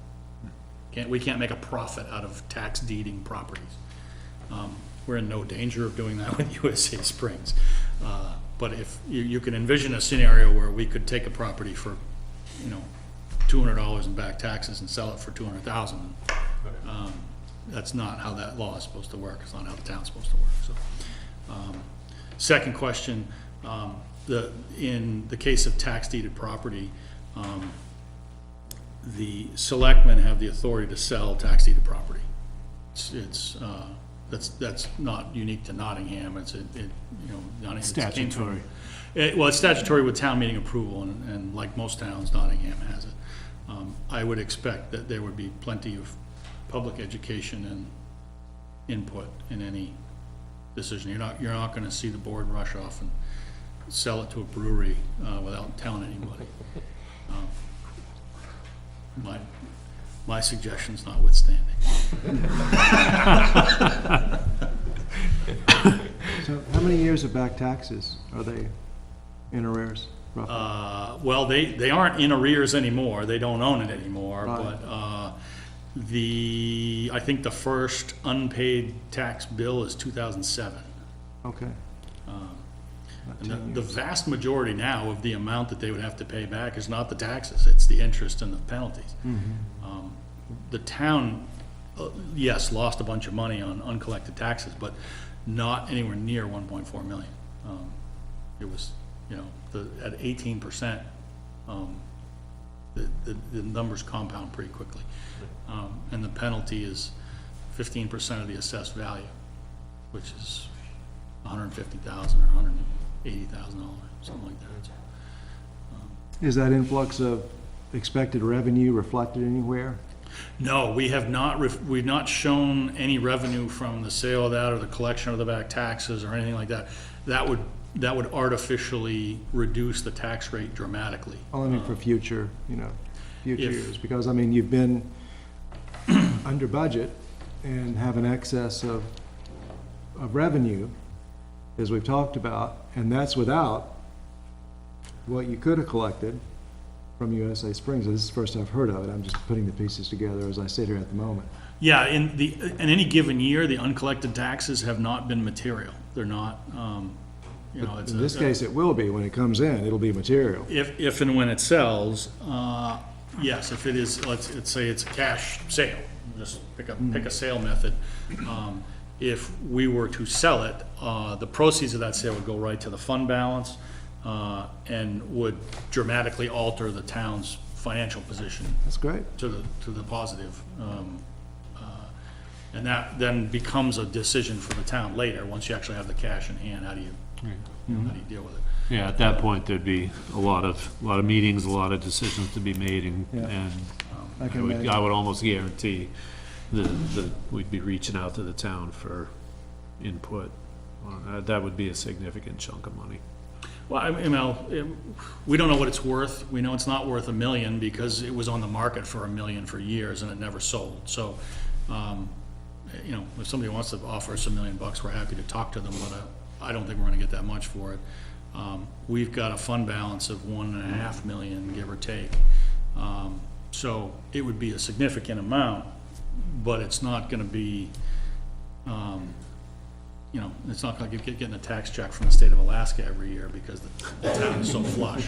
We can't make a profit out of tax deeding properties. We're in no danger of doing that with USA Springs. But if you can envision a scenario where we could take a property for, $200 in back taxes and sell it for $200,000. That's not how that law is supposed to work. It's not how the town's supposed to work. So, second question, in the case of tax deeded property, the selectmen have the authority to sell tax deeded property. That's not unique to Nottingham. Nottingham Statutory. It's statutory with town meeting approval, and like most towns, Nottingham has it. I would expect that there would be plenty of public education and input in any decision. You're not going to see the board rush off and sell it to a brewery without telling anybody. My suggestions notwithstanding. So how many years of back taxes are they in arrears, roughly? Well, they aren't in arrears anymore. They don't own it anymore. Right. But I think the first unpaid tax bill is 2007. Okay. About And 10 the years. vast majority now of the amount that they would have to pay back is not the taxes, it's the interest and the penalties. The town, yes, lost a bunch of money on uncollected taxes, but not anywhere near 1.4 million. it was, you know, at 18%, the numbers compound pretty quickly. And the penalty is 15% of the assessed value, which is $150,000 or $180,000, something like that. Is that influx of expected revenue reflected anywhere? No, we have not, we've not shown any revenue from the sale of that or the collection of the back taxes or anything like that. That would artificially reduce the tax rate dramatically. Well, I mean, for future, future If- years, because, I mean, you've been under budget and have an excess of revenue, as we've talked about, and that's without what you could have collected from USA Springs. This is the first I've heard of it. I'm just putting the pieces together as I sit here at the moment. Yeah, in any given year, the uncollected taxes have not been material. They're not, it's. In this case, it will be. When it comes in, it'll be material. If and when it sells, yes, if it is, let's say it's a cash sale, just pick a sale method. If we were to sell it, the proceeds of that sale would go right to the fund balance, and would dramatically alter the town's financial position That's great. to the positive. And that then becomes a decision for the town later, once you actually have the cash in hand. How do you deal with it? Yeah, at that point, there'd be a lot of meetings, a lot of decisions to be made, and Yeah. I can I imagine. would almost guarantee that we'd be reaching out to the town for input. That would be a significant chunk of money. Well, we don't know what it's worth. We know it's not worth $1 million because it was on the market for $1 million for years and it never sold. So, if somebody wants to offer us $1 million, we're happy to talk to them, but I don't think we're gonna get that much for it. We've got a fund balance of $1.5 million, give or take. So it would be a significant amount, but it's not gonna be, it's not like getting a tax check from the state of Alaska every year because the town is so flush.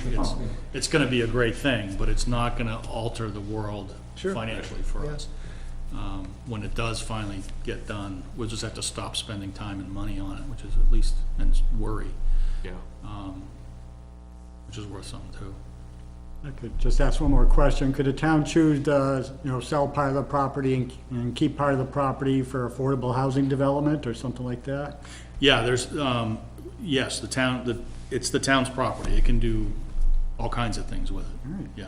It's gonna be a great thing, but it's not gonna alter the world financially for us. When it does finally get done, we'll just have to stop spending time and money on it, which is at least, and worry, Yeah. which is worth something too. I could just ask one more question. Could the town choose to, sell part of the property and keep part of the property for affordable housing development or something like that? Yeah, there's, yes, it's the town's property. It can do all kinds of things with it, All right. yeah.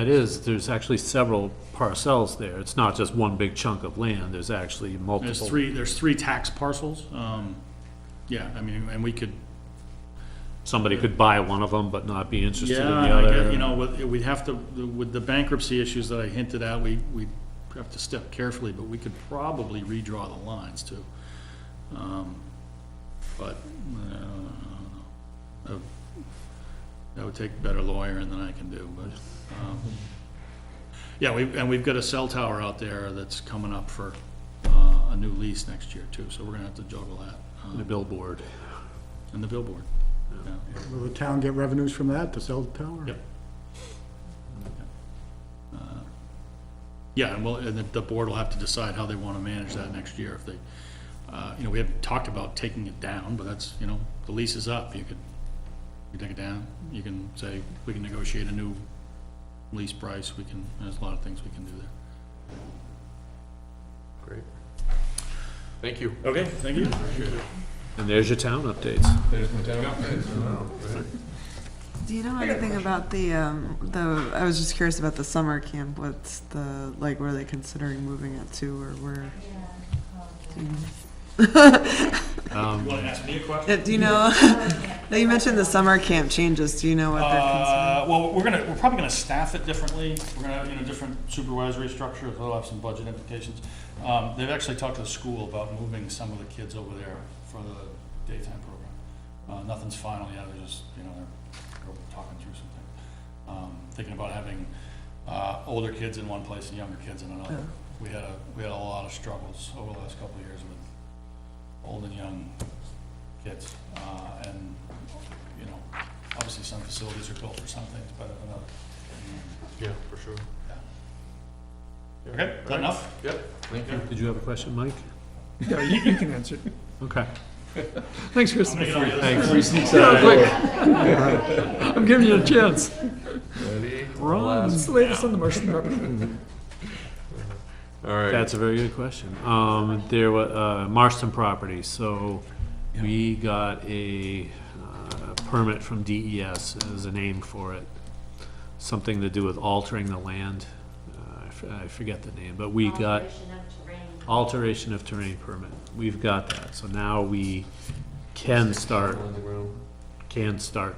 There's actually several parcels there. It's not just one big chunk of land. There's actually multiple. There's three tax parcels. Yeah, and we could, Somebody could buy one of them but not be interested in the yeah, other. we'd have to, with the bankruptcy issues that I hinted at, we'd have to step carefully, but we could probably redraw the lines too. But, that would take a better lawyering than I can do, but, yeah, we've got a cell tower out there that's coming up for, a new lease next year too, so we're gonna have to juggle that. The billboard. And the billboard. Yeah. Will the town get revenues from that to sell the tower? Yep. Yeah, and the board will have to decide how they want to manage that next year. If they, we have talked about taking it down, but that's, the lease is up. You take it down. You can say, we can negotiate a new lease price. There's a lot of things we can do there. Great. Thank you. Okay, thank you. And there's your town updates. There's my town updates. Right. Do you know anything about I was just curious about the summer camp, what's where are they considering moving it to, or where? You want to ask me a question? Do you know, you mentioned the summer camp changes, do you know what they're considering? Well, we're probably gonna staff it differently. We're gonna have, different supervisory structure, so it'll have some budget implications. They've actually talked to the school about moving some of the kids over there for the daytime program. Nothing's final yet, they're just, they're talking through something. Thinking about having, older kids in one place and younger kids in another. We had a lot of struggles over the last couple of years with old and young kids, and obviously some facilities are built for some things better than others. Yeah, for sure. Okay, is that enough? Yep, thank you. Did you have a question, Mike? Yeah, you can answer it. Okay. Thanks, Chris. Thanks. I'm giving you a chance. Ready? Run. It's the latest on the Marston property. All right. That's a very good question. There were, Marston Properties, so we got a permit from DES as a name for it. Something to do with altering the land. I forget the name, but we got Alteration of terrain. alteration of terrain permit. We've got that, so now we can start On the ground.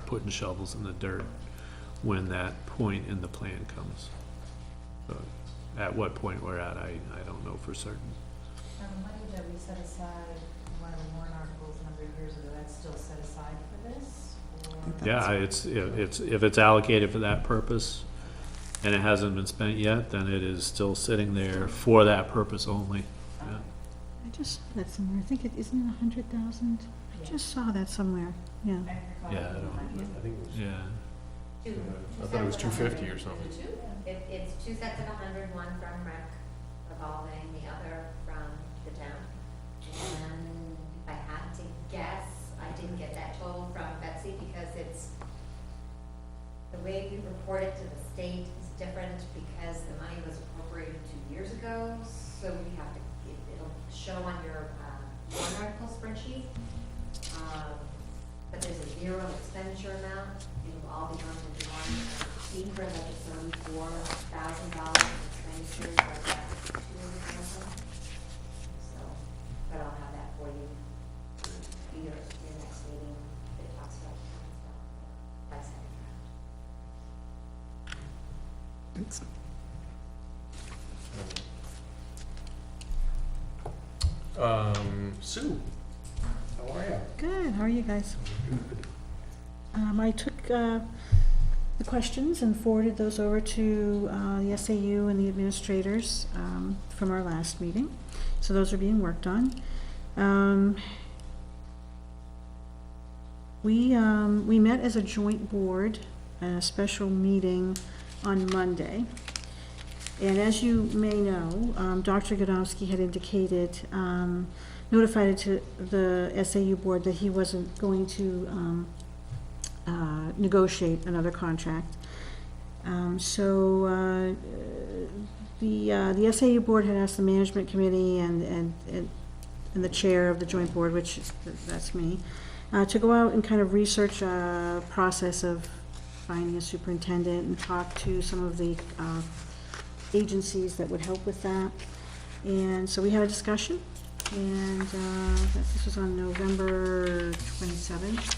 putting shovels in the dirt when that point in the plan comes. So at what point we're at, I don't know for certain. And the money that we set aside, in one of the warrant articles a number of years ago, that's still set aside for this? Or? Yeah, if it's allocated for that purpose and it hasn't been spent yet, then it is still sitting there for that purpose only. Yeah. I just saw that somewhere. I think isn't it 100,000? I just saw that somewhere, yeah. Yeah, I think it was. Yeah. I thought it was 250 or something. It's two sets of 100, one from rec revolving, the other from the town. And if I had to guess, I didn't get that total from Betsy because it's, the way we report it to the state is different because the money was appropriated 2 years ago. So we have to, it'll show on your warrant article spreadsheet. But there's a zero expenditure amount. It'll all be on the one. Secret, like it's only $4,000 expenditures, like that, $200,000. So, but I'll have that for you. Your next meeting, it talks about the stuff. That's it. Thanks. Sue, how are you? Good, how are you guys? I took the questions and forwarded those over to the SAU and the administrators from our last meeting. So those are being worked on. We met as a joint board at a special meeting on Monday. And as you may know, Dr. Godomsky had indicated, notified it to the SAU board that he wasn't going to negotiate another contract. So the SAU board had asked the management committee and the chair of the joint board, which is, that's me, to go out and kind of research a process of finding a superintendent and talk to some of the agencies that would help with that. And so we had a discussion, and this was on November 27th.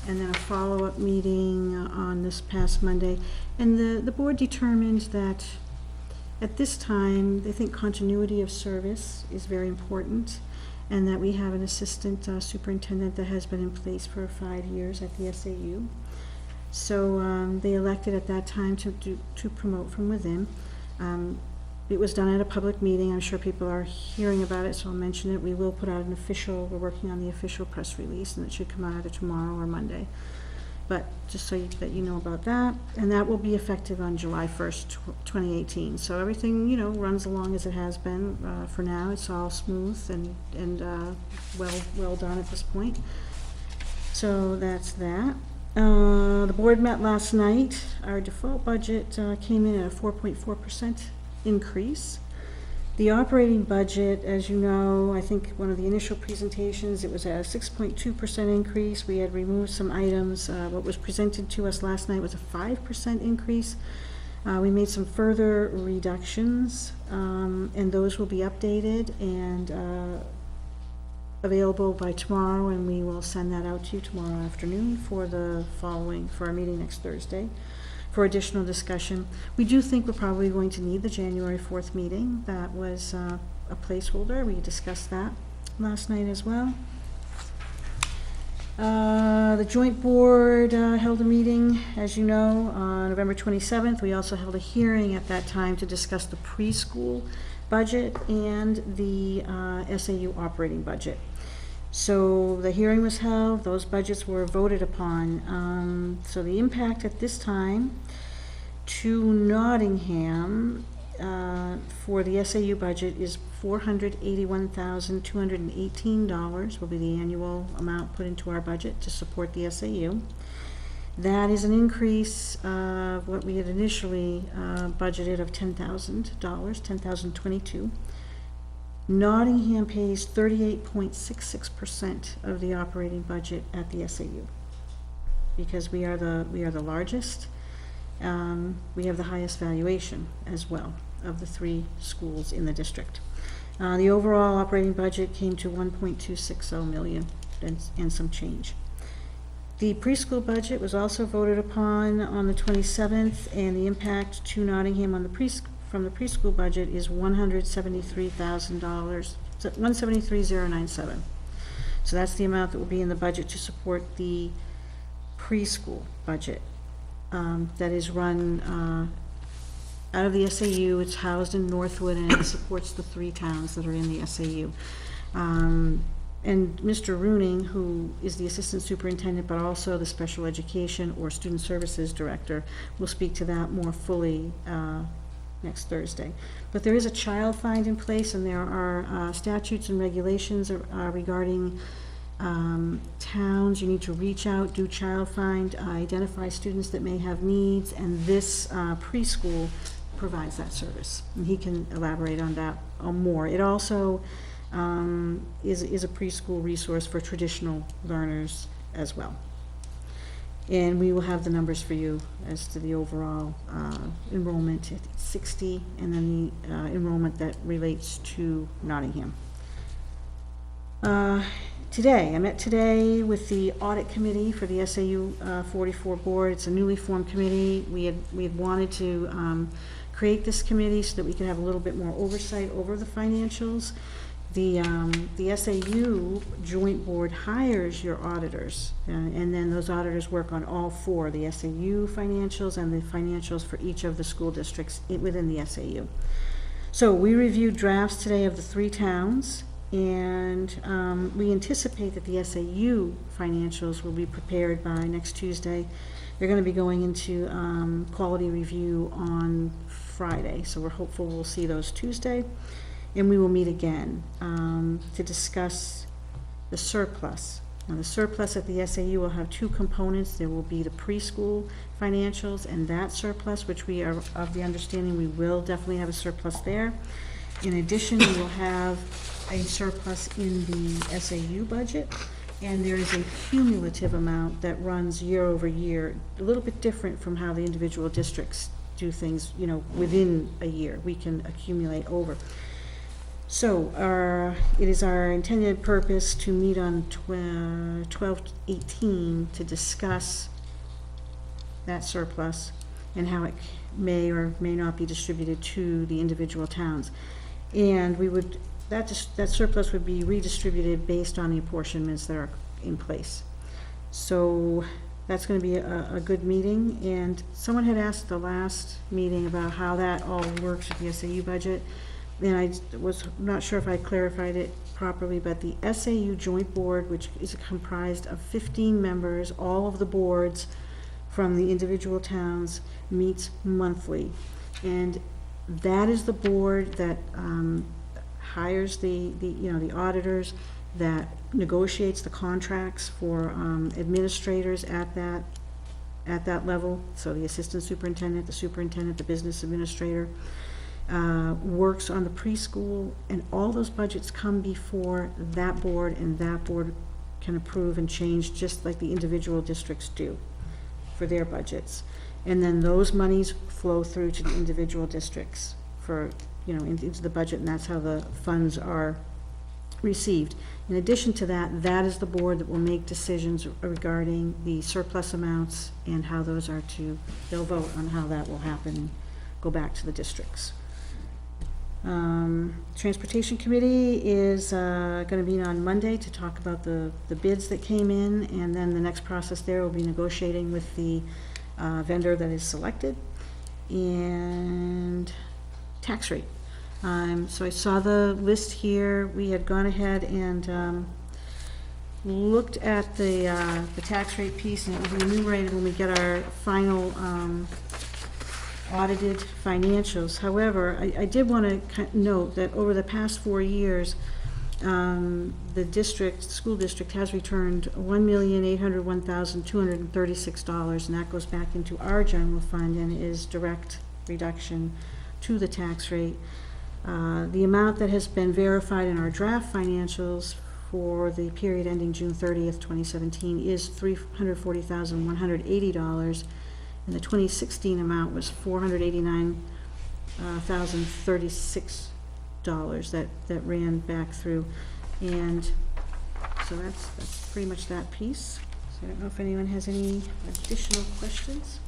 And then a follow-up meeting on this past Monday. And the board determined that at this time, they think continuity of service is very important, and that we have an assistant superintendent that has been in place for 5 years at the SAU. So they elected at that time to promote from within. It was done at a public meeting. I'm sure people are hearing about it, so I'll mention it. We will put out an official, we're working on the official press release, and it should come out either tomorrow or Monday. But just so that you know about that, and that will be effective on July 1st, 2018. So everything, you know, runs along as it has been for now. It's all smooth and well done at this point. So that's that. The board met last night. Our default budget came in at a 4.4% increase. The operating budget, as you know, I think one of the initial presentations, it was a 6.2% increase. We had removed some items. What was presented to us last night was a 5% increase. We made some further reductions, and those will be updated and available by tomorrow, and we will send that out to you tomorrow afternoon for our meeting next Thursday for additional discussion. We do think we're probably going to need the January 4th meeting. That was a placeholder. We discussed that last night as well. The joint board held a meeting, as you know, on November 27th. We also held a hearing at that time to discuss the preschool budget and the SAU operating budget. So the hearing was held, those budgets were voted upon. So the impact at this time to Nottingham for the SAU budget is $481,218 will be the annual amount put into our budget to support the SAU. That is an increase of what we had initially budgeted of $10,000, $10,022. Nottingham pays 38.66% of the operating budget at the SAU because we are the largest. We have the highest valuation as well of the 3 schools in the district. The overall operating budget came to $1.260 million and some change. The preschool budget was also voted upon on the 27th, and the impact to Nottingham on from the preschool budget is $173,000, so $173,097. So that's the amount that will be in the budget to support the preschool budget. That is run out of the SAU. It's housed in Northwood, and it supports the 3 towns that are in the SAU. And Mr. Rooning, who is the assistant superintendent, but also the special education or student services director, will speak to that more fully next Thursday. But there is a child find in place, and there are statutes and regulations regarding towns. You need to reach out, do child find, identify students that may have needs, and this preschool provides that service. And he can elaborate on that more. It also is a preschool resource for traditional learners as well. And we will have the numbers for you as to the overall enrollment at 60, and then the enrollment that relates to Nottingham. I met today with the audit committee for the SAU 44 board. It's a newly formed committee. We had wanted to create this committee so that we could have a little bit more oversight over the financials. The SAU joint board hires your auditors, and then those auditors work on all 4, the SAU financials and the financials for each of the school districts within the SAU. So we reviewed drafts today of the 3 towns, and we anticipate that the SAU financials will be prepared by next Tuesday. They're going to be going into quality review on Friday, so we're hopeful we'll see those Tuesday. And we will meet again to discuss the surplus. Now, the surplus at the SAU will have 2 components. There will be the preschool financials and that surplus, which we are of the understanding we will definitely have a surplus there. In addition, we will have a surplus in the SAU budget, and there is a cumulative amount that runs year over year, a little bit different from how the individual districts do things, within a year. We can accumulate over. So it is our intended purpose to meet on 12/18 to discuss that surplus and how it may or may not be distributed to the individual towns. And that surplus would be redistributed based on the apportionments that are in place. So that's going to be a good meeting. And someone had asked at the last meeting about how that all works with the SAU budget. And I was not sure if I clarified it properly, but the SAU joint board, which is comprised of 15 members, all of the boards from the individual towns, meets monthly. And that is the board that hires the auditors, that negotiates the contracts for administrators at that level. So the assistant superintendent, the business administrator, works on the preschool, and all those budgets come before that board, and that board can approve and change just like the individual districts do for their budgets. And then those monies flow through to the individual districts for, into the budget, and that's how the funds are received. In addition to that, that is the board that will make decisions regarding the surplus amounts and how those are they'll vote on how that will happen, go back to the districts. Transportation Committee is going to meet on Monday to talk about the bids that came in, and then the next process there will be negotiating with the vendor that is selected, and tax rate. So I saw the list here. We had gone ahead and looked at the tax rate piece, and it was enumerated when we get our final audited financials. However, I did want to note that over the past 4 years, the school district has returned $1,801,236, and that goes back into our general fund and is direct reduction to the tax rate. The amount that has been verified in our draft financials for the period ending June 30th, 2017 is $340,180, and the 2016 amount was $489,036 that ran back through. And so that's pretty much that piece. So I don't know if anyone has any additional questions.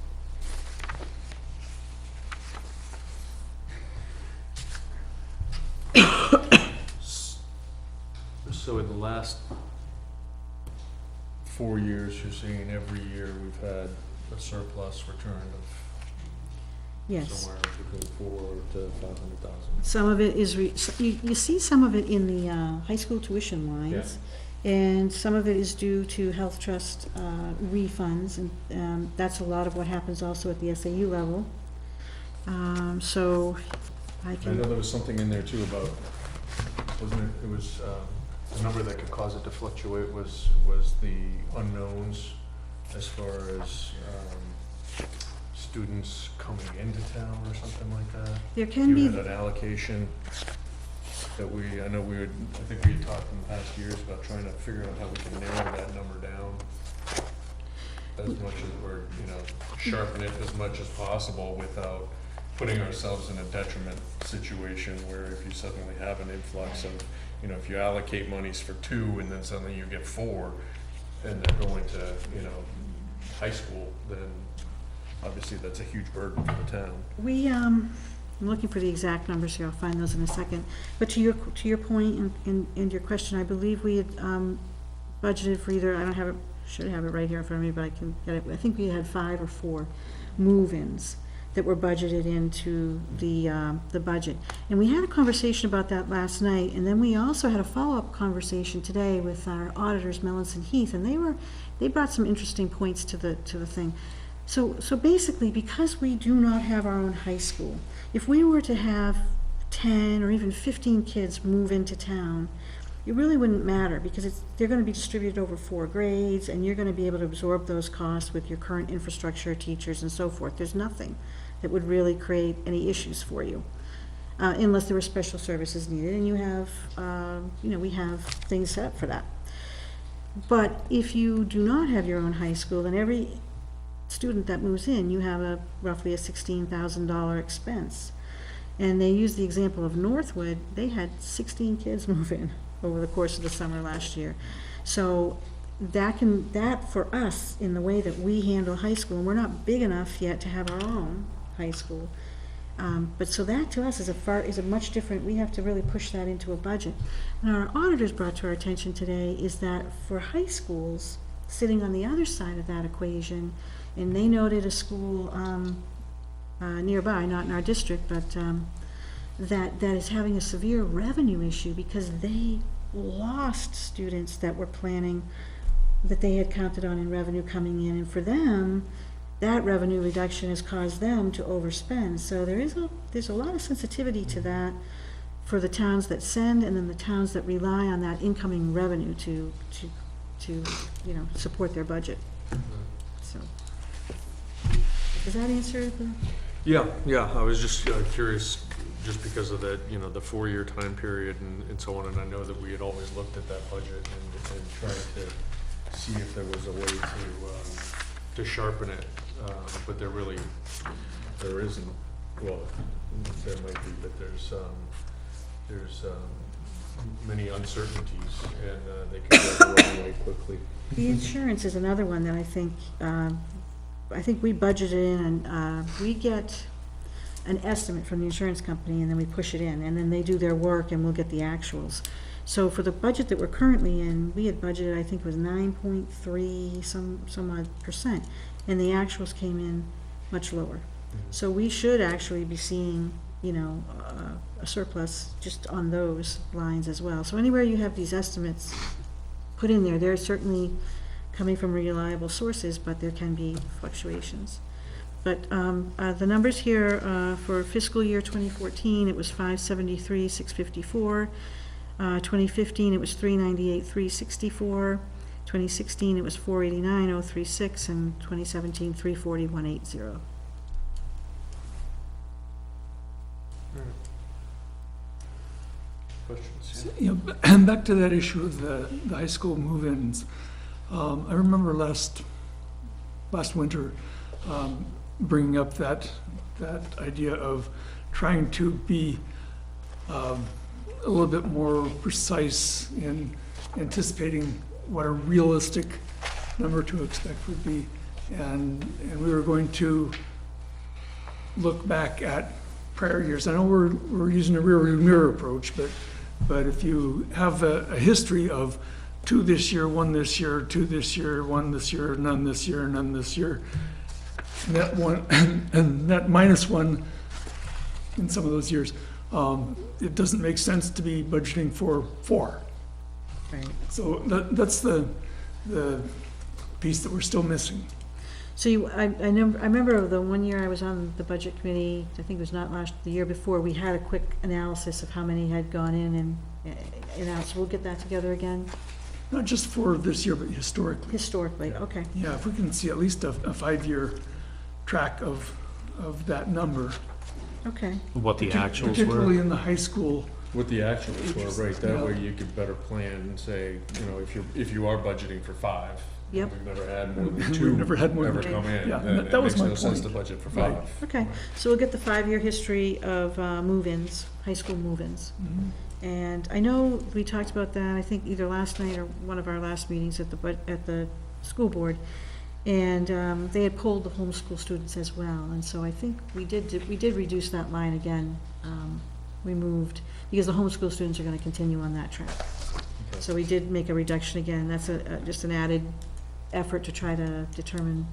So in the last 4 years, you're saying every year we've had a surplus return of Yes. somewhere between 4 to 500,000. Some of it is, you see some of it in the high school tuition lines. And some of it is due to health trust refunds, and that's a lot of what happens also at the SAU level. So I I can. know there was something in there too about, wasn't it, it was, the number that could cause it to fluctuate was the unknowns as far as, students coming into town or something like that. There can be. You had an allocation that I think we had talked in the past years about trying to figure out how we can narrow that number down as much as we're, sharpen it as much as possible without putting ourselves in a detriment situation where if you suddenly have an influx of, if you allocate monies for 2 and then suddenly you get 4 and they're going to, high school, then obviously that's a huge burden for the town. I'm looking for the exact numbers here, I'll find those in a second. But to your point and your question, I believe we had budgeted for either, I don't have it, should have it right here in front of me, but I can get it. I think we had 5 or 4 move-ins that were budgeted into the budget. And we had a conversation about that last night, and then we also had a follow-up conversation today with our auditors, Mellons and Heath, and they brought some interesting points to the thing. So basically, because we do not have our own high school, if we were to have 10 or even 15 kids move into town, it really wouldn't matter because they're going to be distributed over 4 grades, and you're going to be able to absorb those costs with your current infrastructure, teachers, and so forth. There's nothing that would really create any issues for you, unless there were special services needed, and you have, we have things set up for that. But if you do not have your own high school, then every student that moves in, you have roughly a $16,000 expense. And they use the example of Northwood. They had 16 kids move in over the course of the summer last year. So that for us, in the way that we handle high school, and we're not big enough yet to have our own high school. But so that to us is a much different, we have to really push that into a budget. And our auditors brought to our attention today is that for high schools, sitting on the other side of that equation, and they noted a school nearby, not in our district, but that is having a severe revenue issue because they lost students that were planning, that they had counted on in revenue coming in, and for them, that revenue reduction has caused them to overspend. So there's a lot of sensitivity to that for the towns that send, and then the towns that rely on that incoming revenue to support their budget. So does that answer the? Yeah, I was just curious, just because of that, the 4-year time period and so on, and I know that we had always looked at that budget and tried to see if there was a way to sharpen it, but there isn't. Well, there might be, but there's many uncertainties, and they can go the wrong way quickly. The insurance is another one that I think we budgeted in, and we get an estimate from the insurance company, and then we push it in, and then they do their work, and we'll get the actuals. So for the budget that we're currently in, we had budgeted, I think it was 9.3 some odd %, and the actuals came in much lower. So we should actually be seeing, a surplus just on those lines as well. So anywhere you have these estimates put in there, they're certainly coming from reliable sources, but there can be fluctuations. But the numbers here for fiscal year 2014, it was 573, 654. 2015, it was 398, 364. 2016, it was 489, 036, and 2017, 340, 180. Questions? You know, back to that issue of the high school move-ins. I remember last winter, bringing up that idea of trying to be, a little bit more precise in anticipating what a realistic number to expect would be. And we were going to look back at prior years. I know we're using a rearview mirror approach, but if you have a history of 2 this year, 1 this year, 2 this year, 1 this year, none this year, none this year, net one, and net -1 in some of those years, it doesn't make sense to be budgeting for 4. Right. So that's the piece that we're still missing. So I remember the one year I was on the budget committee, I think it was not the year before, we had a quick analysis of how many had gone in and out. So we'll get that together again. Not just for this year, but historically. Historically, okay. Yeah, if we can see at least a 5-year track of that number. Okay. What the actuals Particularly were. in the high school. What the actuals were, right, that Yeah. way you could better plan and say, you know, if you are budgeting for 5. Yep. We've never had more than We've 2 never had more than ever two. come in, Yeah, then that it was makes my no sense to point. budget for Right. 5. Okay, so we'll get the 5-year history of move-ins, high school move-ins. And I know we talked about that, I think either last night or one of our last meetings at the school board. And they had pulled the homeschool students as well. And so I think we did reduce that line again. We moved, because the homeschool students are gonna continue on that track. Okay. So we did make a reduction again. That's just an added effort to try to determine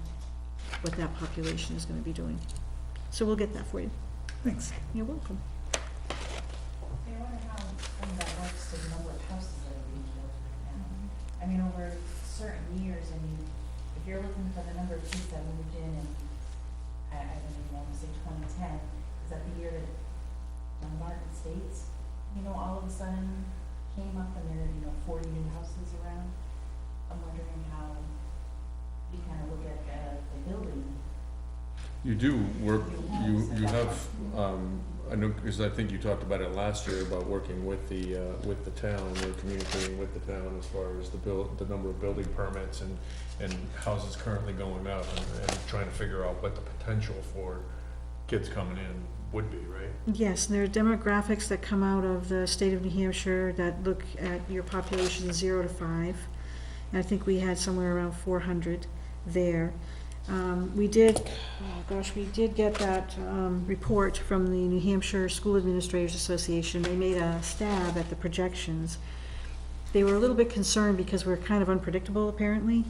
what that population is gonna be doing. So we'll get that for you. Thanks. You're welcome. I wonder how some of that works to the number of houses that are being built right now. I mean, over certain years, I mean, if you're looking for the number of kids that moved in I don't even want to say 2010, is that the year that Martin Estates, you know, all of a sudden came up and there are, 40 new houses around? I'm wondering how you kind of look at the building. You do work, you have, I know, because I think you talked about it last year, about working with the town, or communicating with the town as far as the number of building permits and houses currently going up, and trying to figure out what the potential for kids coming in would be, right? Yes, and there are demographics that come out of the state of New Hampshire that look at your population 0 to 5. And I think we had somewhere around 400 there. We did get that report from the New Hampshire School Administrators Association. They made a stab at the projections. They were a little bit concerned because we're kind of unpredictable, apparently.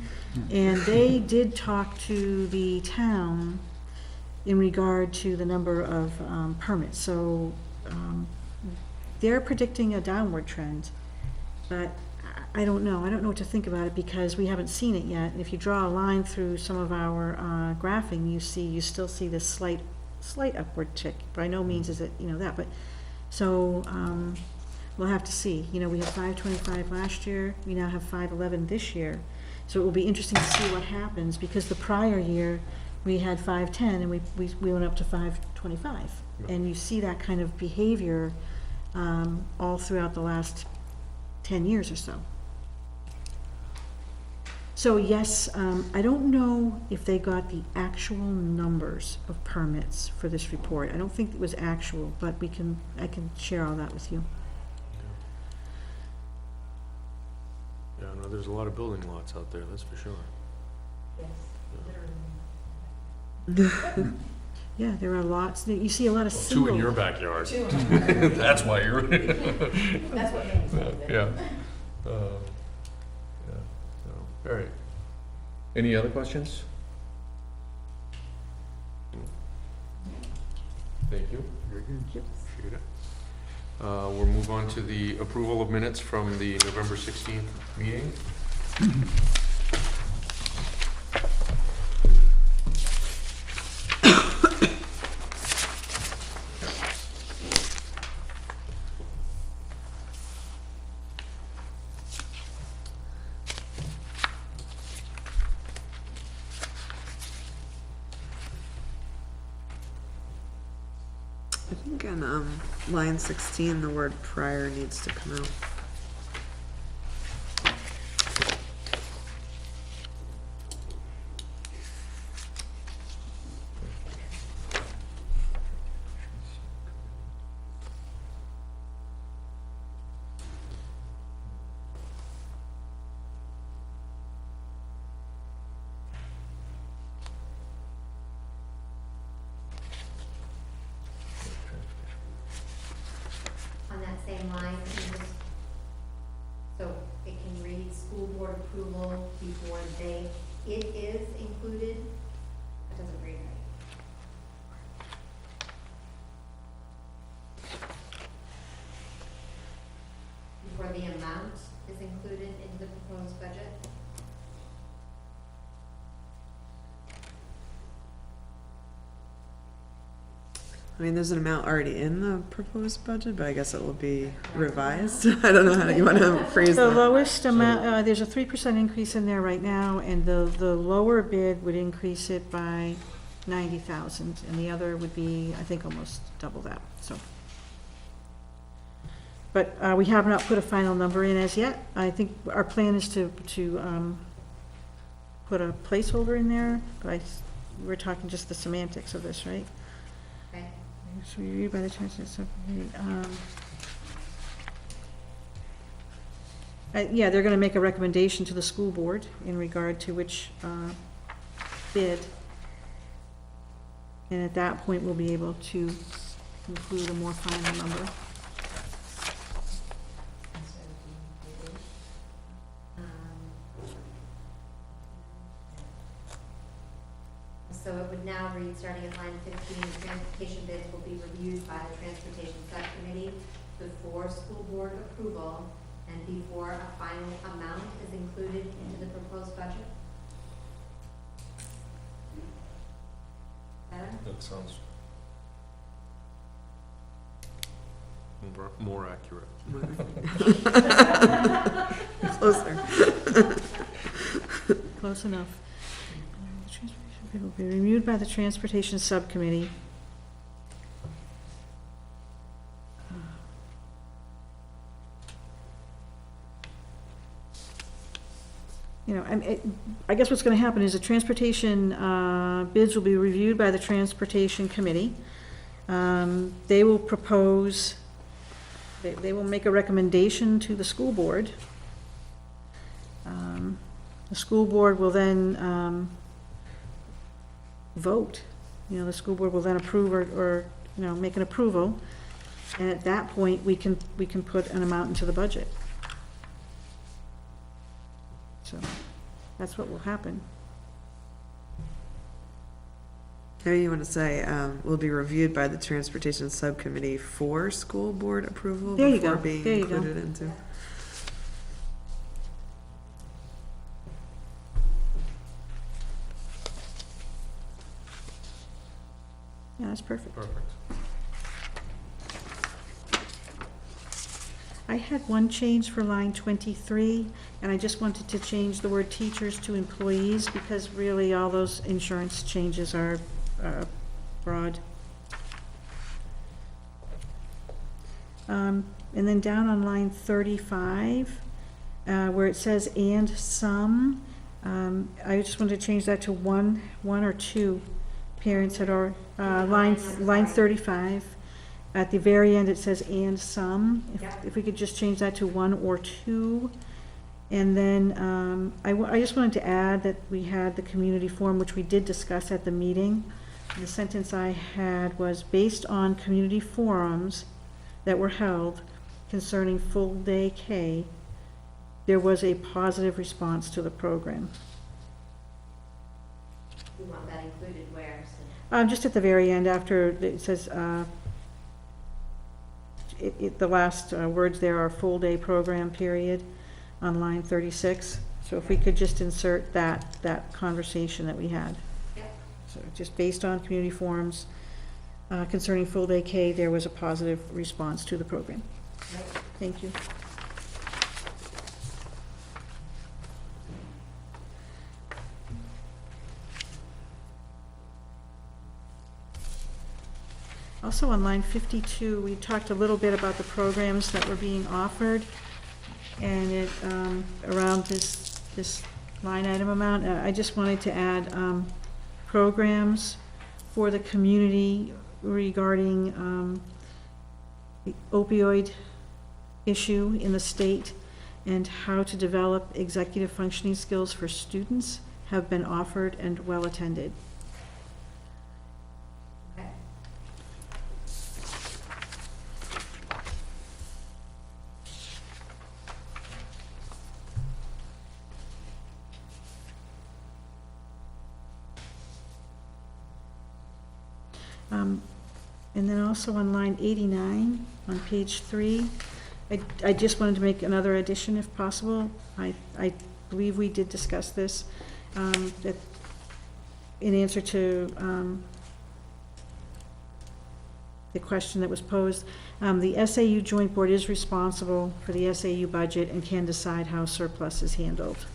And they did talk to the town in regard to the number of permits. So they're predicting a downward trend, but I don't know. I don't know what to think about it because we haven't seen it yet. And if you draw a line through some of our graphing, you still see this slight upward tick. By no means is it, that, but so we'll have to see. We had 525 last year. We now have 511 this year. So it will be interesting to see what happens because the prior year we had 510 and we went up to 525. And you see that kind of behavior all throughout the last 10 years or so. So yes, I don't know if they got the actual numbers of permits for this report. I don't think it was actual, but I can share all that with you. Yeah, no, there's a lot of building lots out there, that's for sure. Yes, literally. Yeah, there are lots. You see a lot of Well, single. 2 in your backyard. 2 in That's why you're. That's what made me say that. Yeah. All right. Any other questions? Thank you. Very good. Appreciate it. We'll move on to the approval of minutes from the November 16th meeting. I think on, line 16, the word prior needs to come out. On that same line, can you just- so it can read school board approval before they, it is included, it doesn't read right. Before the amount is included into the proposed budget. I mean, there's an amount already in the proposed budget, but I guess it will be revised. I don't know how you want to phrase The that. lowest amount, there's a 3% increase in there right now, and the lower bid would increase it by 90,000, and the other would be, I think, almost double that, so. But we have not put a final number in as yet. I think our plan is to put a placeholder in there, but we're talking just the semantics of this, right? Okay. So reviewed by the transit subcommittee. Yeah, they're gonna make a recommendation to the school board in regard to which bid. And at that point, we'll be able to include a more final number. So it would now read, starting at line 15, transportation bids will be reviewed by the transportation subcommittee before school board approval and before a final amount is included into the proposed budget. Better? That sounds more accurate. Closer. Close enough. The transportation bid will be reviewed by the transportation subcommittee. You know, I guess what's gonna happen is the transportation, bids will be reviewed by the transportation committee. They will propose, they will make a recommendation to the school board. The school board will then, vote. You know, the school board will then approve or, you know, make an approval. And at that point, we can put an amount into the budget. So, that's what will happen. Maybe you want to say, will be reviewed by the transportation subcommittee for school board approval There you before go. being There you go. included into. Yeah, that's perfect. Perfect. I had one change for line 23, and I just wanted to change the word teachers to employees, because really all those insurance changes are broad. And then down on line 35, where it says "and some," I just wanted to change that to one or two parents that are, line 35. At the very end, it says "and some." If we could just change that to one or two. And then I just wanted to add that we had the community forum, which we did discuss at the meeting. The sentence I had was, based on community forums that were held concerning full-day K, there was a positive response to the program. We want that included where? Just at the very end, after it says, the last words there are full-day program, period, on line 36. So if we could just insert that conversation that we had. Yep. So just based on community forums concerning full-day K, there was a positive response to the program. Right. Thank you. Also on line 52, we talked a little bit about the programs that were being offered, and it, around this line item amount, I just wanted to add programs for the community regarding the opioid issue in the state and how to develop executive functioning skills for students have been offered and well attended. Okay. And then also on line 89, on page 3, I just wanted to make another addition if possible. I believe we did discuss this, that in answer to the question that was posed. The SAU Joint Board is responsible for the SAU budget and can decide how surplus is handled.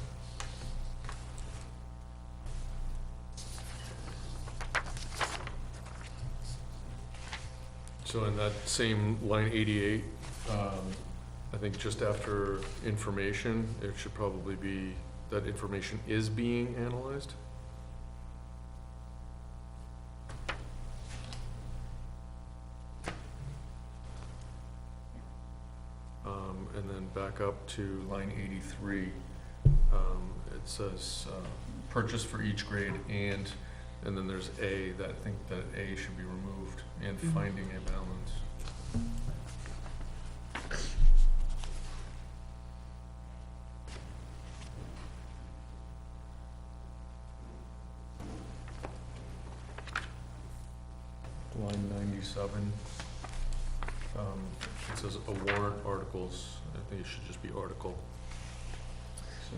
So in that same line 88, I think just after information, it should probably be that information is being analyzed. And then back up to line 83, it says purchase for each grade and then there's A, that I think that A should be removed, and finding a balance. Line 97, it says a warrant articles, I think it should just be article.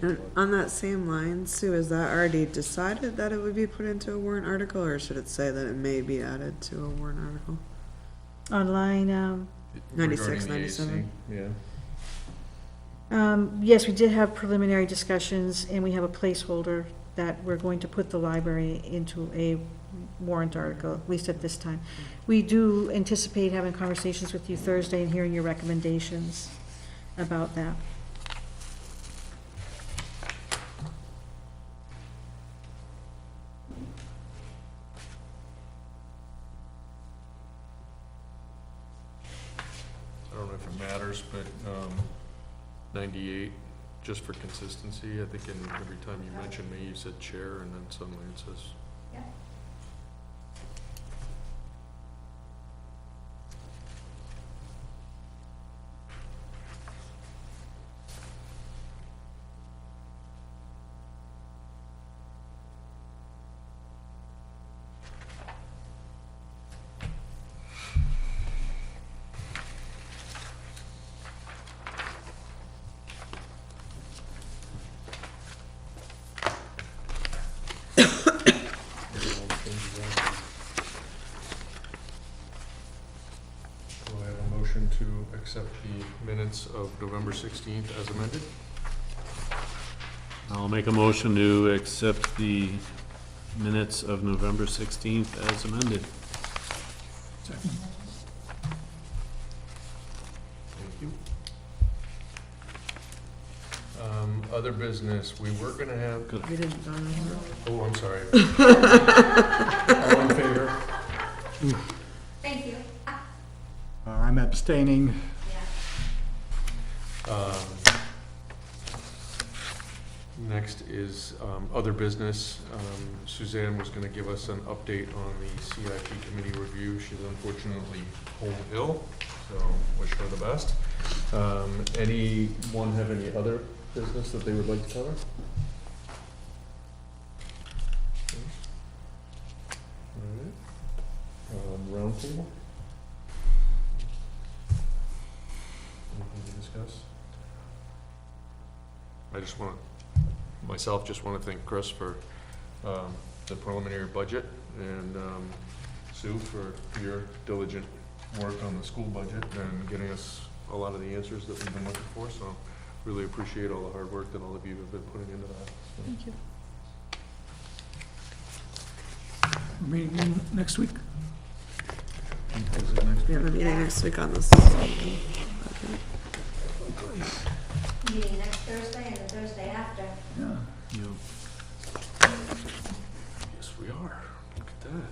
And on that same line, Sue, is that already decided that it would be put into a warrant article, or should it say that it may be added to a warrant article? On line, 96, Regarding the 97. AC, yeah. yes, we did have preliminary discussions, and we have a placeholder that we're going to put the library into a warrant article, at least at this time. We do anticipate having conversations with you Thursday and hearing your recommendations about that. I don't know if it matters, but 98, just for consistency, I think every time you mention me, you said chair, and then suddenly it says. Yeah. Do I have a motion to accept the minutes of November 16th as amended? I'll make a motion to accept the minutes of November 16th as amended. Second. Thank you. Other business, we were gonna have, We didn't vote on it. oh, I'm sorry. All in favor? Thank you. I'm abstaining. Yeah. Next is other business. Suzanne was going to give us an update on the CIP committee review. She's unfortunately home ill, so wish her the best. Anyone have any other business that they would like to cover? All right. Roundtable? Anything to discuss? I just want to thank Chris for the preliminary budget, and Sue for your diligent work on the school budget and getting us a lot of the answers that we've been looking for, so really appreciate all the hard work that all of you have been putting into that. So. Thank you. Meeting next week. Is We have a meeting next week on this. Meeting next Thursday and the Thursday after. Yeah. Yes, we are. Look at that.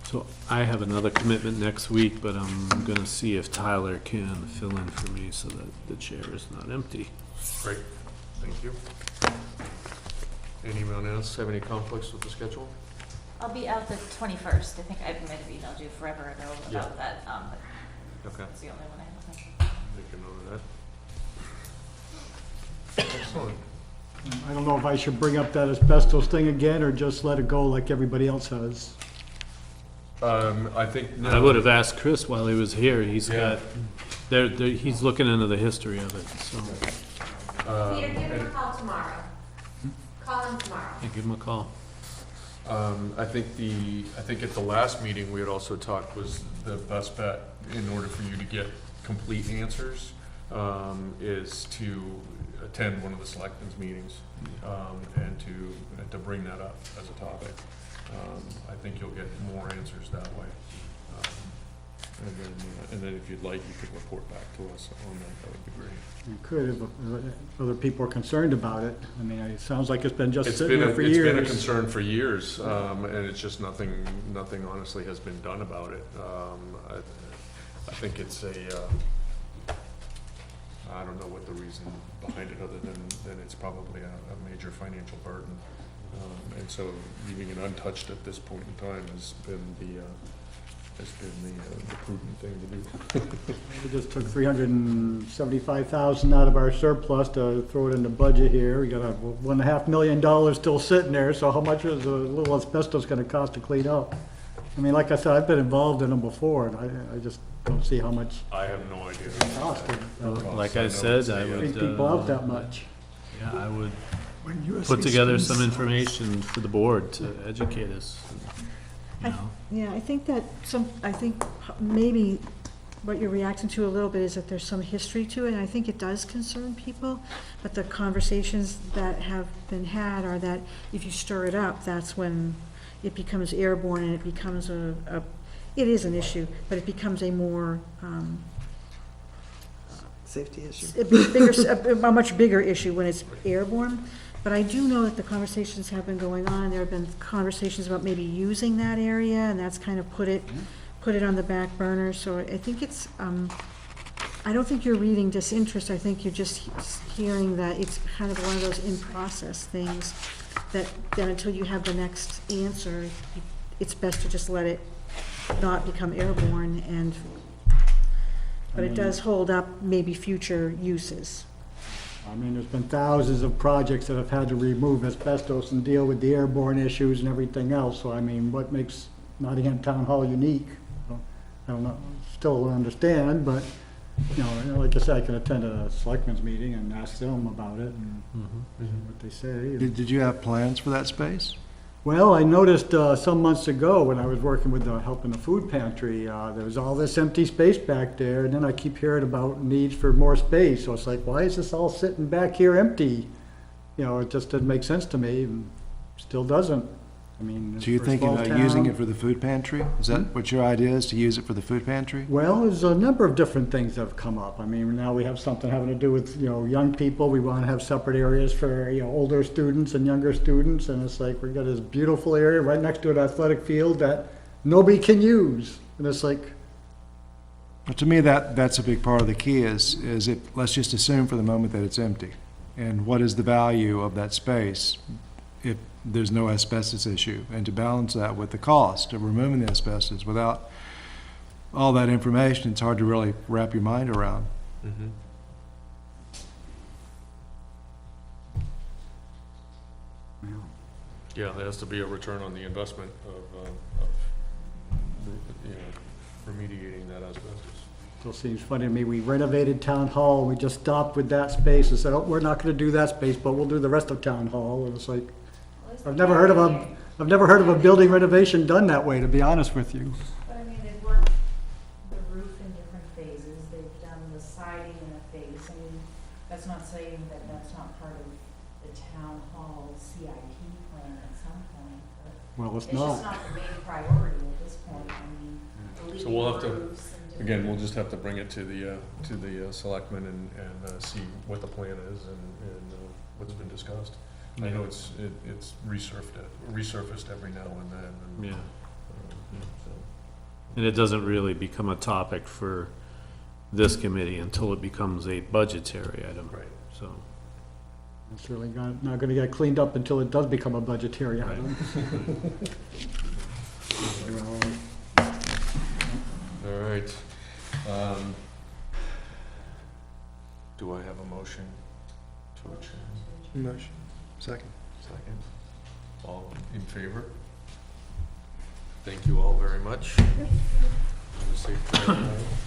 So I have another commitment next week, but I'm gonna see if Tyler can fill in for me so that the chair is not empty. Great, thank you. Anyone else have any conflicts with the schedule? I'll be out the 21st. I think I might have emailed you forever ago Yeah. about that, but Okay, that's the only one I have. make a note of that. Excellent. I don't know if I should bring up that asbestos thing again, or just let it go like everybody else has. I think. I would have asked Chris while he was here. He's Yeah. got, he's looking into the history of it, so. Peter, give him a call tomorrow. Call him tomorrow. Yeah, give him a call. I think at the last meeting, we had also talked was the best bet in order for you to get complete answers, is to attend one of the selectmen's meetings, and to bring that up as a topic. I think you'll get more answers that way. And then if you'd like, you could report back to us on that, that would be great. You could, if other people are concerned about it. I mean, it sounds like it's been just It's sitting been, there for it's been a years. concern for years, and it's just nothing honestly has been done about it. I think it's I don't know what the reason behind it, other than it's probably a major financial burden. And so leaving it untouched at this point in time has been the prudent thing to do. We just took $375,000 out of our surplus to throw it in the budget here. We got $1.5 million still sitting there, so how much is a little asbestos gonna cost to clean up? I mean, like I said, I've been involved in them before, and I just don't see how much I have no idea. it cost. Like I said, I would, Bring people out that much. yeah, I would When USA put together some springs- information for the board to educate us, you know. Yeah, I think maybe what you're reacting to a little bit is that there's some history to it, and I think it does concern people, but the conversations that have been had are that if you stir it up, that's when it becomes airborne and it becomes it is an issue, but it becomes a more, Safety issue. a much bigger issue when it's airborne. But I do know that the conversations have been going on. There have been conversations about maybe using that area, and that's kind of put it on the back burner. So I think it's, I don't think you're reading disinterest. I think you're just hearing that it's kind of one of those in-process things that until you have the next answer, it's best to just let it not become airborne, but it does hold up maybe future uses. I mean, there's been thousands of projects that have had to remove asbestos and deal with the airborne issues and everything else. So I mean, what makes Nottingham Town Hall unique? I don't know, still don't understand, but, you know, like I said, I can attend a selectmen's meeting and ask them about it and what they say. Did you have plans for that space? Well, I noticed some months ago when I was working with helping the food pantry, there was all this empty space back there, and then I keep hearing about needs for more space. So it's like, why is this all sitting back here empty? You know, it just didn't make sense to me, and still doesn't. I mean, So you're for a thinking small about using town- it for the food pantry? Is that what your idea is, to use it for the food pantry? Well, there's a number of different things that have come up. I mean, now we have something having to do with, you know, young people. We want to have separate areas for, you know, older students and younger students. And it's like, we've got this beautiful area right next to an athletic field that nobody can use. And it's like, Well, to me, that's a big part of the key is let's just assume for the moment that it's empty. And what is the value of that space if there's no asbestos issue? And to balance that with the cost of removing the asbestos without all that information, it's hard to really wrap your mind around. Mhm. Yeah, there has to be a return on the investment of remediating that asbestos. still seems funny to me. We renovated Town Hall, we just stopped with that space and said, oh, we're not gonna do that space, but we'll do the rest of Town Hall. And it's like, I've never heard of a building renovation done that way, to be honest with you. But I mean, they've worked the roof in different phases, they've done the siding in a phase. I mean, that's not saying that that's not part of the town hall CIP plan at some point, but Well, it's it's just not. not the main priority at this point. I mean, So we'll have deleting to- roofs and again, we'll just have to bring it to the selectmen and see what the plan is and what's been discussed. I know it's resurfaced every now and then. And, Yeah. so. And it doesn't really become a topic for this committee until it becomes a budgetary item. Right. So, It's really not gonna get cleaned up until it does become a budgetary Right. item. All right. Do I have a motion to adjourn? Motion. Second. Second. All in favor? Thank you all very much. Have a safe drive.